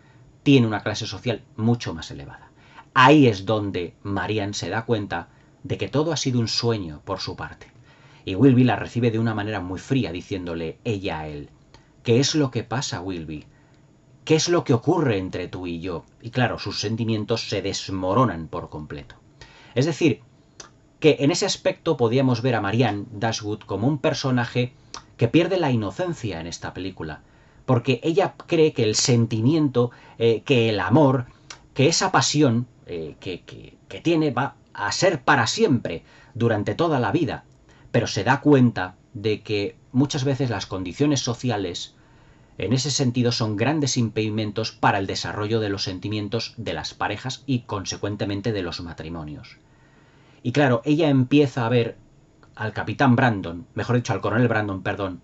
tiene una clase social mucho más elevada. Ahí es donde Marianne se da cuenta de que todo ha sido un sueño por su parte. Y Wilby la recibe de una manera muy fría, diciéndole ella a él: ¿qué es lo que pasa, Wilby? ¿Qué es lo que ocurre entre tú y yo? Y claro, sus sentimientos se desmoronan por completo. Es decir, que en ese aspecto podíamos ver a Marianne Dashwood como un personaje que pierde la inocencia en esta película, porque ella cree que el sentimiento, que el amor, que esa pasión que tiene va a ser para siempre, durante toda la vida, pero se da cuenta de que muchas veces las condiciones sociales en ese sentido son grandes impedimentos para el desarrollo de los sentimientos de las parejas y consecuentemente de los matrimonios. Y claro, ella empieza a ver al capitán Brandon, mejor dicho, al coronel Brandon, perdón,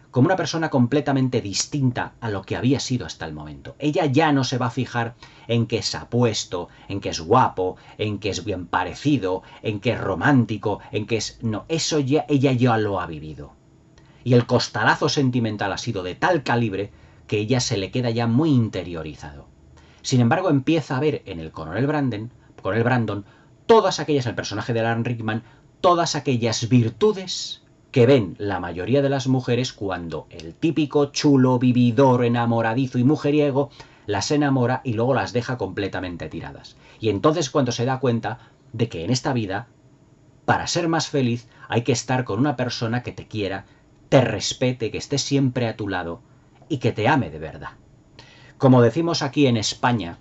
como una persona completamente distinta a lo que había sido hasta el momento. Ella ya no se va a fijar en que es apuesto, en que es guapo, en que es bien parecido, en que es romántico, en que es... No, eso ya ella ya lo ha vivido. Y el costalazo sentimental ha sido de tal calibre que ella se le queda ya muy interiorizado. Sin embargo, empieza a ver en el coronel Brandon, todas aquellas, el personaje de Alan Rickman, todas aquellas virtudes que ven la mayoría de las mujeres cuando el típico chulo, vividor, enamoradizo y mujeriego las enamora y luego las deja completamente tiradas. Y entonces cuando se da cuenta de que en esta vida, para ser más feliz, hay que estar con una persona que te quiera, te respete, que esté siempre a tu lado y que te ame de verdad. Como decimos aquí en España,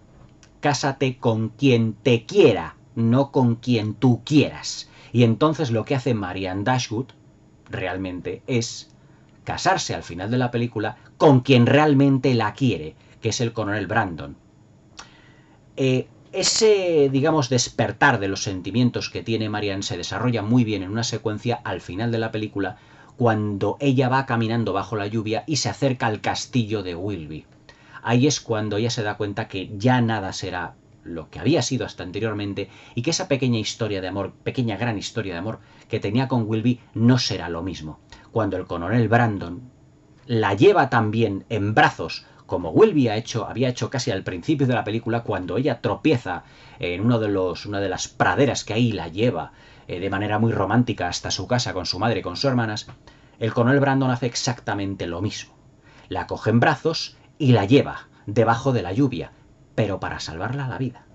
cásate con quien te quiera, no con quien tú quieras. Y entonces lo que hace Marianne Dashwood realmente es casarse al final de la película con quien realmente la quiere, que es el coronel Brandon. Ese, digamos, despertar de los sentimientos que tiene Marianne se desarrolla muy bien en una secuencia al final de la película, cuando ella va caminando bajo la lluvia y se acerca al castillo de Wilby. Ahí es cuando ella se da cuenta que ya nada será lo que había sido hasta anteriormente y que esa pequeña historia de amor, pequeña gran historia de amor que tenía con Wilby no será lo mismo. Cuando el coronel Brandon la lleva también en brazos, como Wilby había hecho casi al principio de la película, cuando ella tropieza en una de las praderas que ahí la lleva de manera muy romántica hasta su casa con su madre y con sus hermanas, el coronel Brandon hace exactamente lo mismo. La coge en brazos y la lleva debajo de la lluvia, pero para salvarla la vida.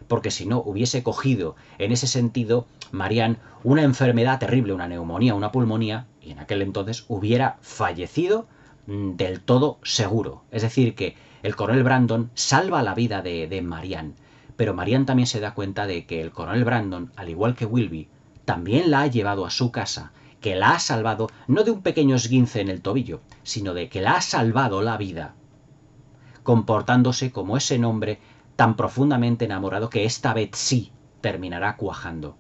Porque si no, hubiese cogido, en ese sentido, Marianne, una enfermedad terrible, una neumonía, una pulmonía, y en aquel entonces hubiera fallecido del todo seguro. Es decir, que el coronel Brandon salva la vida de Marianne, pero Marianne también se da cuenta de que el coronel Brandon, al igual que Wilby, también la ha llevado a su casa, que la ha salvado no de un pequeño esguince en el tobillo, sino de que la ha salvado la vida, comportándose como ese hombre tan profundamente enamorado que esta vez sí terminará cuajando.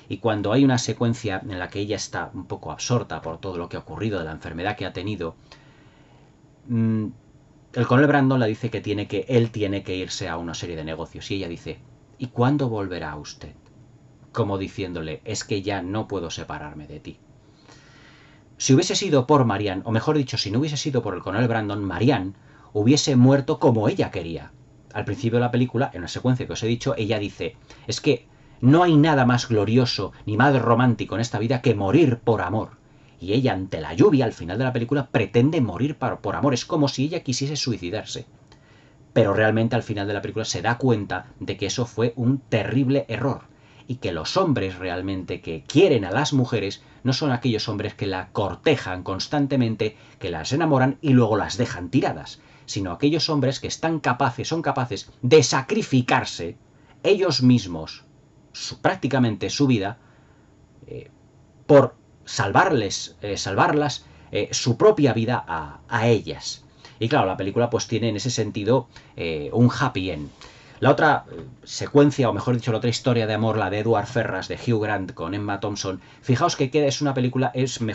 Y cuando hay una secuencia en la que ella está un poco absorta por todo lo que ha ocurrido, de la enfermedad que ha tenido, el coronel Brandon le dice que él tiene que irse a una serie de negocios. Y ella dice, ¿y cuándo volverá usted? Como diciéndole, es que ya no puedo separarme de ti. Si hubiese sido por Marianne, o mejor dicho, si no hubiese sido por el coronel Brandon, Marianne hubiese muerto como ella quería. Al principio de la película, en la secuencia que os he dicho, ella dice, es que no hay nada más glorioso ni más romántico en esta vida que morir por amor. Y ella, ante la lluvia, al final de la película, pretende morir por amor. Es como si ella quisiese suicidarse. Pero realmente al final de la película se da cuenta de que eso fue un terrible error. Y que los hombres realmente que quieren a las mujeres no son aquellos hombres que la cortejan constantemente, que las enamoran y luego las dejan tiradas, sino aquellos hombres que son capaces de sacrificarse ellos mismos, prácticamente su vida, por salvarlas, su propia vida a ellas. Y claro, la película pues tiene en ese sentido un happy end. La otra secuencia, o mejor dicho, la otra historia de amor, la de Edward Ferrars, de Hugh Grant con Emma Thompson, fijaos que es una película, es una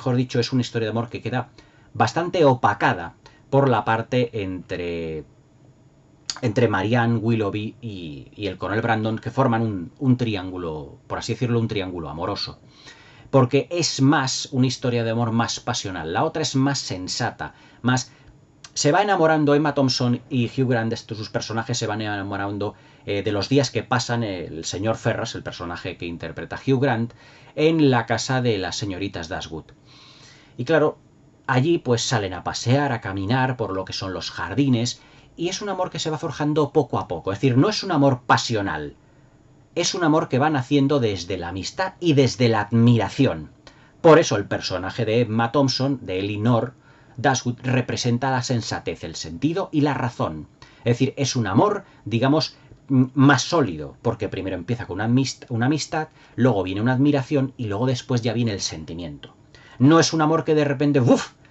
historia de amor que queda bastante opacada por la parte entre Marianne Willoughby y el coronel Brandon, que forman un triángulo, por así decirlo, un triángulo amoroso. Porque es más una historia de amor más pasional. La otra es más sensata, más... Se va enamorando Emma Thompson y Hugh Grant, sus personajes se van enamorando de los días que pasan el señor Ferrars, el personaje que interpreta Hugh Grant, en la casa de las señoritas Dashwood. Y claro, allí pues salen a pasear, a caminar por lo que son los jardines, y es un amor que se va forjando poco a poco. Es decir, no es un amor pasional, es un amor que van haciendo desde la amistad y desde la admiración. Por eso el personaje de Emma Thompson, de Elinor Dashwood, representa la sensatez, el sentido y la razón. Es decir, es un amor, digamos, más sólido, porque primero empieza con una amistad, luego viene una admiración y luego después ya viene el sentimiento. No es un amor que de repente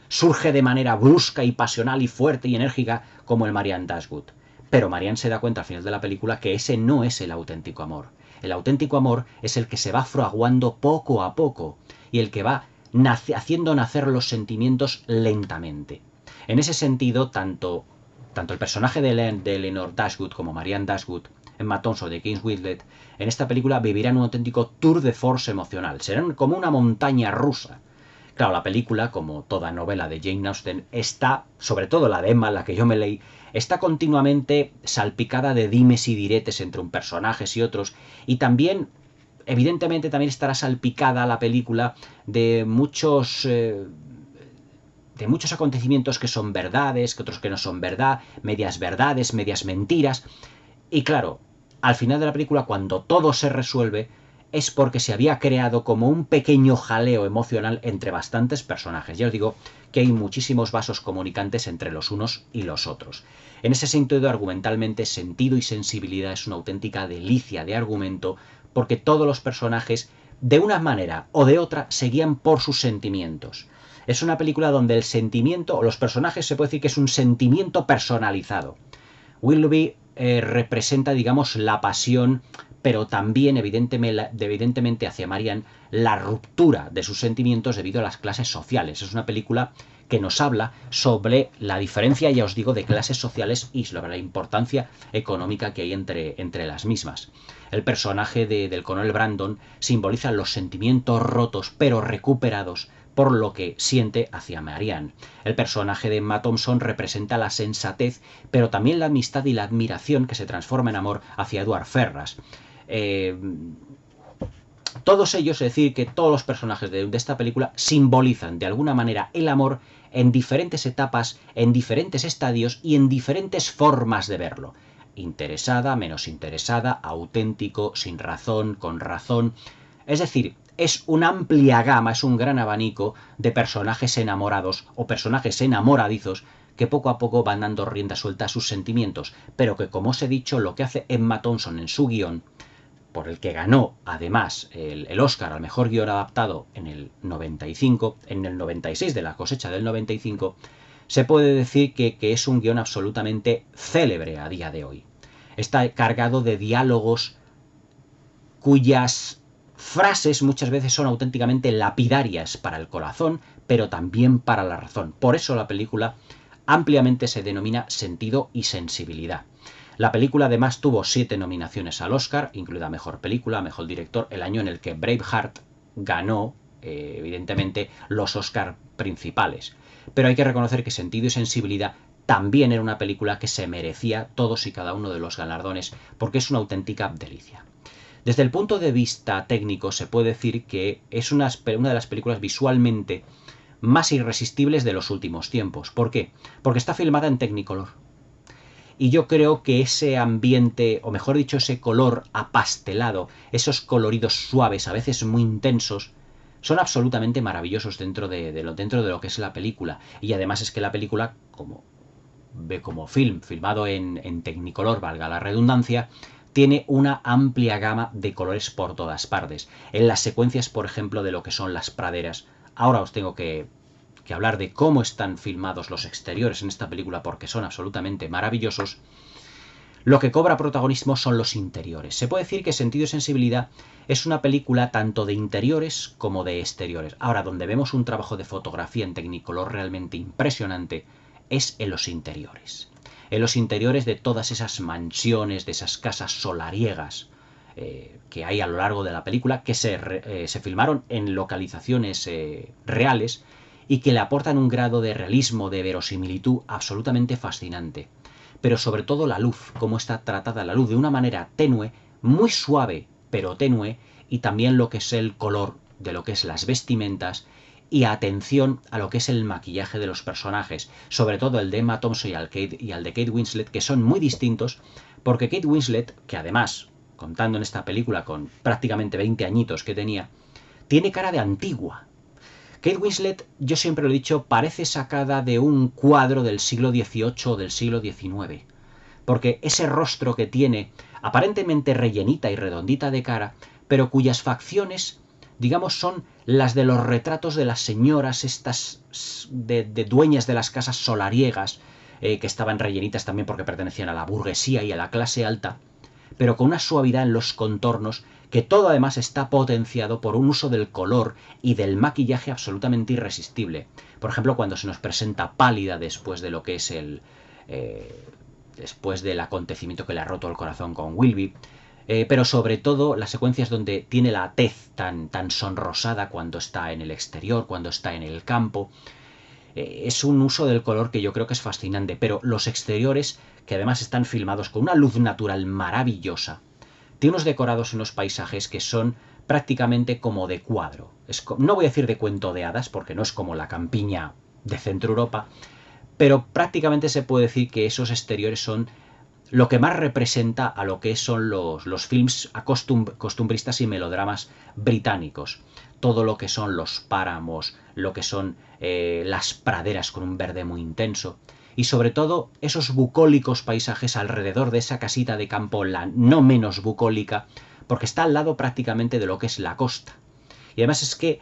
surge de manera brusca y pasional y fuerte y enérgica como el Marianne Dashwood. Pero Marianne se da cuenta al final de la película que ese no es el auténtico amor. El auténtico amor es el que se va fraguando poco a poco y el que va haciendo nacer los sentimientos lentamente. En ese sentido, tanto el personaje de Elinor Dashwood como Marianne Dashwood, Emma Thompson de Kate Winslet, en esta película vivirán un auténtico tour de force emocional. Serán como una montaña rusa. Claro, la película, como toda novela de Jane Austen, está, sobre todo la de Emma, la que yo me leí, está continuamente salpicada de dimes y diretes entre un personaje y otros, y también, evidentemente, también estará salpicada la película de muchos acontecimientos que son verdades, que otros que no son verdad, medias verdades, medias mentiras, y claro, al final de la película, cuando todo se resuelve, es porque se había creado como un pequeño jaleo emocional entre bastantes personajes. Ya os digo que hay muchísimos vasos comunicantes entre los unos y los otros. En ese sentido, argumentalmente, sentido y sensibilidad es una auténtica delicia de argumento, porque todos los personajes, de una manera o de otra, se guían por sus sentimientos. Es una película donde el sentimiento, o los personajes, se puede decir que es un sentimiento personalizado. Willoughby representa, digamos, la pasión, pero también, evidentemente, hacia Marianne, la ruptura de sus sentimientos debido a las clases sociales. Es una película que nos habla sobre la diferencia, ya os digo, de clases sociales y sobre la importancia económica que hay entre las mismas. El personaje del coronel Brandon simboliza los sentimientos rotos, pero recuperados, por lo que siente hacia Marianne. El personaje de Emma Thompson representa la sensatez, pero también la amistad y la admiración que se transforma en amor hacia Edward Ferrars. Todos ellos, es decir, que todos los personajes de esta película simbolizan de alguna manera el amor en diferentes etapas, en diferentes estadios y en diferentes formas de verlo. Interesada, menos interesada, auténtico, sin razón, con razón. Es decir, es una amplia gama, es un gran abanico de personajes enamorados o personajes enamoradizos que poco a poco van dando rienda suelta a sus sentimientos, pero que, como os he dicho, lo que hace Emma Thompson en su guión por el que ganó además el Oscar al mejor guión adaptado en el 95, en el 96 de la cosecha del 95, se puede decir que es un guión absolutamente célebre a día de hoy. Está cargado de diálogos cuyas frases muchas veces son auténticamente lapidarias para el corazón, pero también para la razón. Por eso la película ampliamente se denomina Sentido y Sensibilidad. La película además tuvo 7 nominaciones al Oscar, incluida Mejor Película, Mejor Director, el año en el que Braveheart ganó, evidentemente, los Oscar principales. Pero hay que reconocer que Sentido y Sensibilidad también era una película que se merecía todos y cada uno de los galardones, porque es una auténtica delicia. Desde el punto de vista técnico se puede decir que es una de las películas visualmente más irresistibles de los últimos tiempos. ¿Por qué? Porque está filmada en Technicolor. Y yo creo que ese ambiente, o mejor dicho, ese color apastelado, esos coloridos suaves, a veces muy intensos, son absolutamente maravillosos dentro de lo que es la película. Y además es que la película, como film filmado en Technicolor, valga la redundancia, tiene una amplia gama de colores por todas partes. En las secuencias, por ejemplo, de lo que son las praderas, ahora os tengo que hablar de cómo están filmados los exteriores en esta película porque son absolutamente maravillosos. Lo que cobra protagonismo son los interiores. Se puede decir que Sentido y Sensibilidad es una película tanto de interiores como de exteriores. Ahora, donde vemos un trabajo de fotografía en Technicolor realmente impresionante es en los interiores. En los interiores de todas esas mansiones, de esas casas solariegas que hay a lo largo de la película, que se filmaron en localizaciones reales y que le aportan un grado de realismo, de verosimilitud absolutamente fascinante. Pero sobre todo la luz, cómo está tratada la luz de una manera tenue, muy suave, pero tenue, y también lo que es el color de lo que es las vestimentas, y atención a lo que es el maquillaje de los personajes, sobre todo el de Emma Thompson y al de Kate Winslet, que son muy distintos, porque Kate Winslet, que además, contando en esta película con prácticamente 20 añitos que tenía, tiene cara de antigua. Kate Winslet, yo siempre lo he dicho, parece sacada de un cuadro del siglo XVIII o del siglo XIX, porque ese rostro que tiene, aparentemente rellenita y redondita de cara, pero cuyas facciones, digamos, son las de los retratos de las señoras estas de dueñas de las casas solariegas, que estaban rellenitas también porque pertenecían a la burguesía y a la clase alta, pero con una suavidad en los contornos que todo además está potenciado por un uso del color y del maquillaje absolutamente irresistible. Por ejemplo, cuando se nos presenta pálida después de lo que es después del acontecimiento que le ha roto el corazón con Wilby, pero sobre todo las secuencias donde tiene la tez tan sonrosada cuando está en el exterior, cuando está en el campo. Es un uso del color que yo creo que es fascinante, pero los exteriores, que además están filmados con una luz natural maravillosa, tiene unos decorados y unos paisajes que son prácticamente como de cuadro. No voy a decir de cuento de hadas, porque no es como la campiña de Centro Europa, pero prácticamente se puede decir que esos exteriores son lo que más representa a lo que son los films costumbristas y melodramas británicos. Todo lo que son los páramos, lo que son las praderas con un verde muy intenso. Y sobre todo esos bucólicos paisajes alrededor de esa casita de campo, la no menos bucólica, porque está al lado prácticamente de lo que es la costa. Y además es que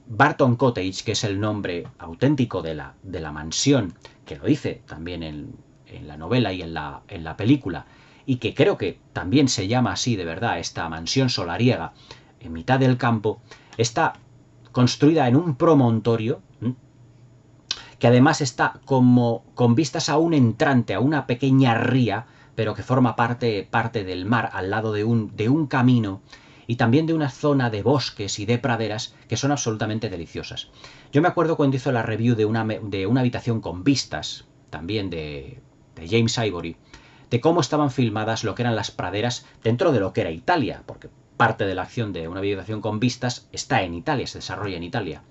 Barton Cottage, que es el nombre auténtico de la mansión, que lo dice también en la novela y en la película, y que creo que también se llama así de verdad, esta mansión solariega en mitad del campo, está construida en un promontorio, que además está como con vistas a un entrante, a una pequeña ría, pero que forma parte del mar, al lado de un camino, y también de una zona de bosques y de praderas que son absolutamente deliciosas. Yo me acuerdo cuando hizo la review de una habitación con vistas, también de James Ivory, de cómo estaban filmadas lo que eran las praderas dentro de lo que era Italia, porque parte de la acción de una habitación con vistas está en Italia, se desarrolla en Italia.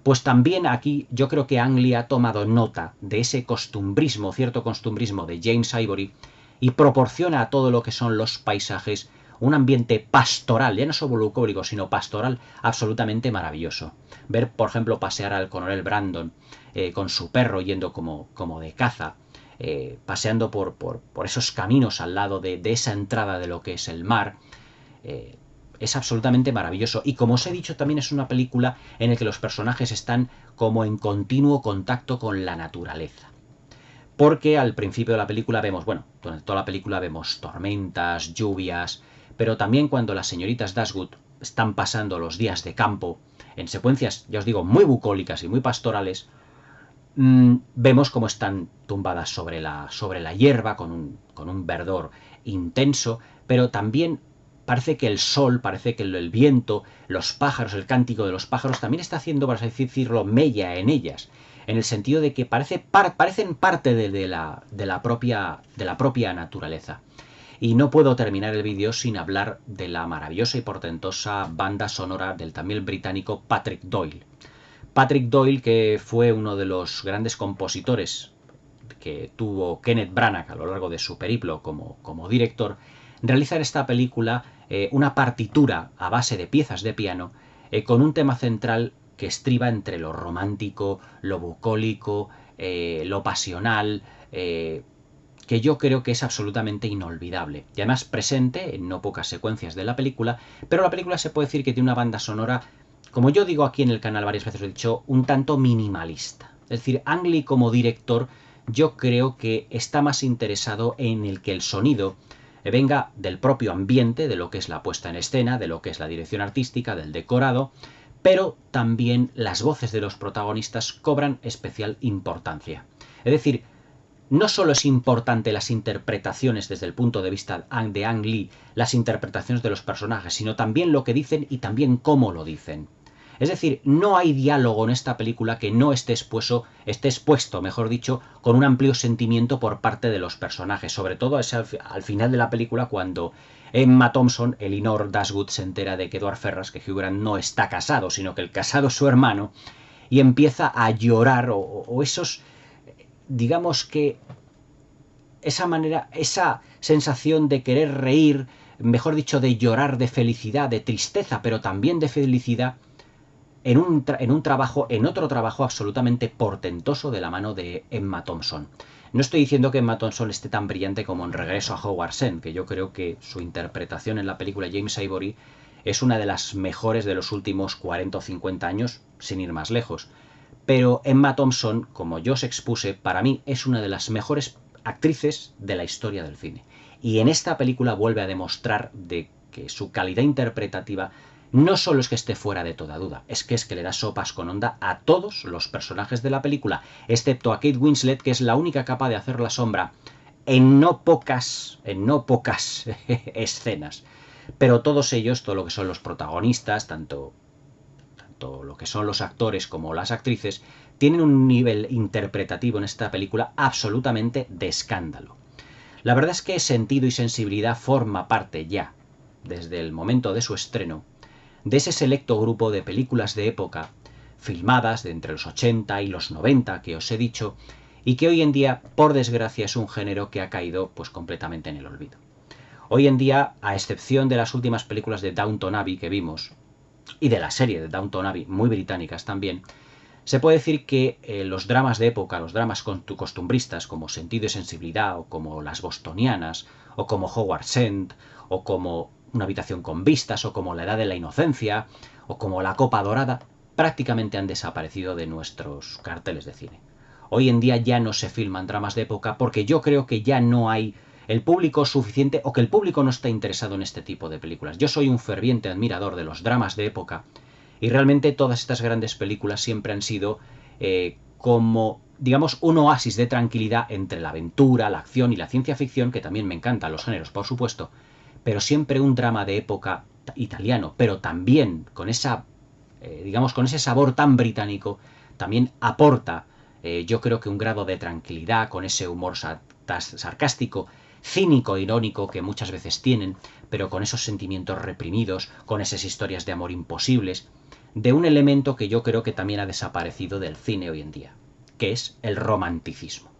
Pues también aquí yo creo que Ang Lee ha tomado nota de ese costumbrismo, cierto costumbrismo de James Ivory, y proporciona a todo lo que son los paisajes un ambiente pastoral, ya no solo bucólico, sino pastoral, absolutamente maravilloso. Ver, por ejemplo, pasear al coronel Brandon con su perro yendo como de caza, paseando por esos caminos al lado de esa entrada de lo que es el mar. Es absolutamente maravilloso. Y como os he dicho, también es una película en la que los personajes están como en continuo contacto con la naturaleza. Porque al principio de la película vemos, bueno, durante toda la película vemos tormentas, lluvias, pero también cuando las señoritas Dashwood están pasando los días de campo, en secuencias, ya os digo, muy bucólicas y muy pastorales, vemos cómo están tumbadas sobre la hierba con un verdor intenso, pero también parece que el sol, parece que el viento, los pájaros, el cántico de los pájaros también está haciendo, por así decirlo, mella en ellas, en el sentido de que parecen parte de la propia naturaleza. Y no puedo terminar el vídeo sin hablar de la maravillosa y portentosa banda sonora del también británico Patrick Doyle. Patrick Doyle, que fue uno de los grandes compositores que tuvo Kenneth Branagh a lo largo de su periplo como director, realiza en esta película una partitura a base de piezas de piano con un tema central que estriba entre lo romántico, lo bucólico, lo pasional, que yo creo que es absolutamente inolvidable. Y además presente en no pocas secuencias de la película, pero la película se puede decir que tiene una banda sonora, como yo digo aquí en el canal varias veces, lo he dicho, un tanto minimalista. Es decir, Ang Lee como director yo creo que está más interesado en el que el sonido venga del propio ambiente, de lo que es la puesta en escena, de lo que es la dirección artística, del decorado, pero también las voces de los protagonistas cobran especial importancia. Es decir, no solo es importante las interpretaciones desde el punto de vista de Ang Lee, las interpretaciones de los personajes, sino también lo que dicen y también cómo lo dicen. Es decir, no hay diálogo en esta película que no esté expuesto, mejor dicho, con un amplio sentimiento por parte de los personajes. Sobre todo es al final de la película cuando Emma Thompson, Elinor Dashwood, se entera de que Edward Ferrars, que Hugh Grant no está casado, sino que el casado es su hermano, y empieza a llorar, o esos, digamos que esa manera, esa sensación de querer reír, mejor dicho, de llorar de felicidad, de tristeza, pero también de felicidad, en otro trabajo absolutamente portentoso de la mano de Emma Thompson. No estoy diciendo que Emma Thompson esté tan brillante como en Regreso a Hogwarts End, que yo creo que su interpretación en la película James Ivory es una de las mejores de los últimos 40 o 50 años, sin ir más lejos. Pero Emma Thompson, como yo os expuse, para mí es una de las mejores actrices de la historia del cine. Y en esta película vuelve a demostrar de que su calidad interpretativa no solo es que esté fuera de toda duda, es que le da sopas con onda a todos los personajes de la película, excepto a Kate Winslet, que es la única capaz de hacer la sombra en no pocas escenas. Pero todos ellos, todo lo que son los protagonistas, tanto lo que son los actores como las actrices, tienen un nivel interpretativo en esta película absolutamente de escándalo. La verdad es que Sentido y Sensibilidad forma parte ya, desde el momento de su estreno, de ese selecto grupo de películas de época, filmadas de entre los 80 y los 90 que os he dicho, y que hoy en día, por desgracia, es un género que ha caído pues completamente en el olvido. Hoy en día, a excepción de las últimas películas de Downton Abbey que vimos, y de la serie de Downton Abbey, muy británicas también, se puede decir que los dramas de época, los dramas costumbristas como Sentido y Sensibilidad, o como Las Bostonianas, o como Hogwarts End, o como Una habitación con vistas, o como La Edad de la Inocencia, o como La Copa Dorada, prácticamente han desaparecido de nuestros carteles de cine. Hoy en día ya no se filman dramas de época porque yo creo que ya no hay el público suficiente, o que el público no está interesado en este tipo de películas. Yo soy un ferviente admirador de los dramas de época, y realmente todas estas grandes películas siempre han sido como, digamos, un oasis de tranquilidad entre la aventura, la acción y la ciencia ficción, que también me encantan los géneros, por supuesto, pero siempre un drama de época italiano, pero también con esa, digamos, con ese sabor tan británico, también aporta, yo creo que un grado de tranquilidad, con ese humor sarcástico, cínico e irónico que muchas veces tienen, pero con esos sentimientos reprimidos, con esas historias de amor imposibles, de un elemento que yo creo que también ha desaparecido del cine hoy en día, que es el romanticismo.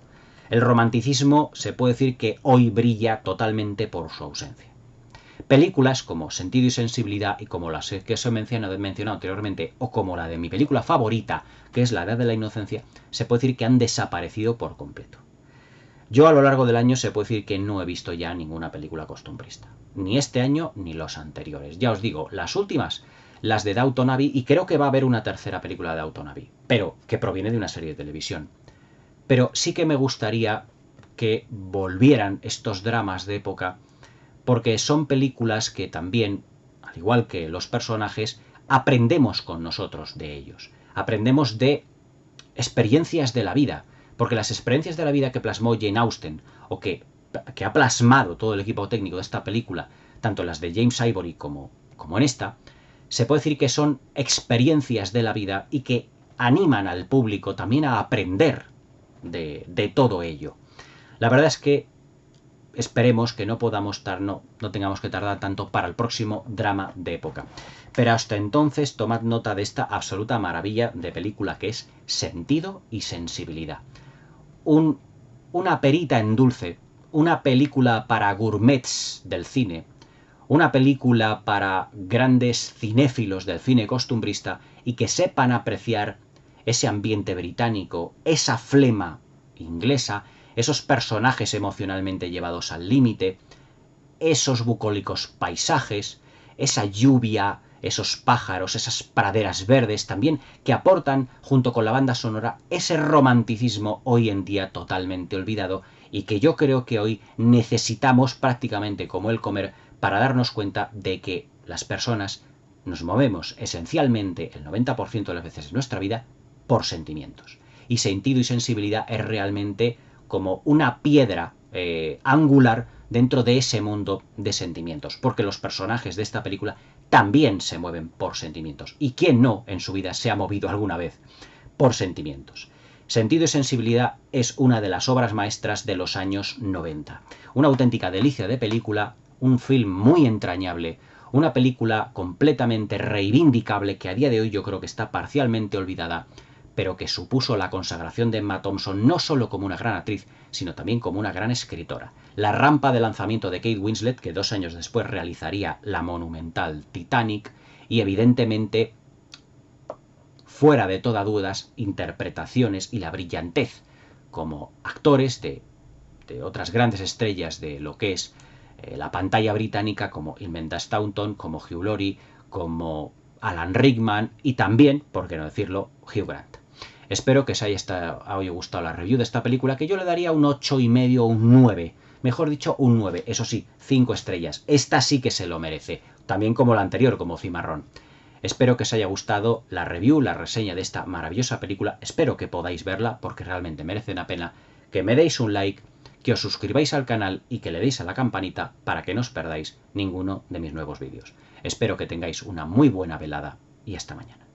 El romanticismo se puede decir que hoy brilla totalmente por su ausencia. Películas como Sentido y Sensibilidad, y como las que os he mencionado anteriormente, o como la de mi película favorita, que es La Edad de la Inocencia, se puede decir que han desaparecido por completo. Yo a lo largo del año se puede decir que no he visto ya ninguna película costumbrista. Ni este año ni los anteriores. Ya os digo, las últimas, las de Downton Abbey, y creo que va a haber una tercera película de Downton Abbey, pero que proviene de una serie de televisión. Pero sí que me gustaría que volvieran estos dramas de época, porque son películas que también, al igual que los personajes, aprendemos con nosotros de ellos. Aprendemos de experiencias de la vida, porque las experiencias de la vida que plasmó Jane Austen, o que ha plasmado todo el equipo técnico de esta película, tanto las de James Ivory como en esta, se puede decir que son experiencias de la vida y que animan al público también a aprender de todo ello. La verdad es que esperemos que no podamos no tengamos que tardar tanto para el próximo drama de época. Pero hasta entonces tomad nota de esta absoluta maravilla de película que es Sentido y Sensibilidad. Una perita en dulce, una película para gourmets del cine, una película para grandes cinéfilos del cine costumbrista y que sepan apreciar ese ambiente británico, esa flema inglesa, esos personajes emocionalmente llevados al límite, esos bucólicos paisajes, esa lluvia, esos pájaros, esas praderas verdes también, que aportan, junto con la banda sonora, ese romanticismo hoy en día totalmente olvidado y que yo creo que hoy necesitamos prácticamente como el comer para darnos cuenta de que las personas nos movemos esencialmente el 90% de las veces en nuestra vida por sentimientos. Y sentido y sensibilidad es realmente como una piedra angular dentro de ese mundo de sentimientos, porque los personajes de esta película también se mueven por sentimientos. ¿Y quién no en su vida se ha movido alguna vez por sentimientos? Sentido y Sensibilidad es una de las obras maestras de los años 90. Una auténtica delicia de película, un film muy entrañable, una película completamente reivindicable que a día de hoy yo creo que está parcialmente olvidada, pero que supuso la consagración de Emma Thompson no solo como una gran actriz, sino también como una gran escritora. La rampa de lanzamiento de Kate Winslet, que 2 años después realizaría la monumental Titanic, y evidentemente, fuera de toda duda, interpretaciones y la brillantez como actores de otras grandes estrellas de lo que es la pantalla británica, como Imelda Staunton, como Hugh Laurie, como Alan Rickman y también, por qué no decirlo, Hugh Grant. Espero que os haya gustado la review de esta película, que yo le daría un 8,5 o un 9. Mejor dicho, un 9. Eso sí, 5 estrellas. Esta sí que se lo merece. También como la anterior, como Cimarrón. Espero que os haya gustado la review, la reseña de esta maravillosa película. Espero que podáis verla, porque realmente merece la pena. Que me deis un like, que os suscribáis al canal y que le deis a la campanita para que no os perdáis ninguno de mis nuevos vídeos. Espero que tengáis una muy buena velada y hasta mañana.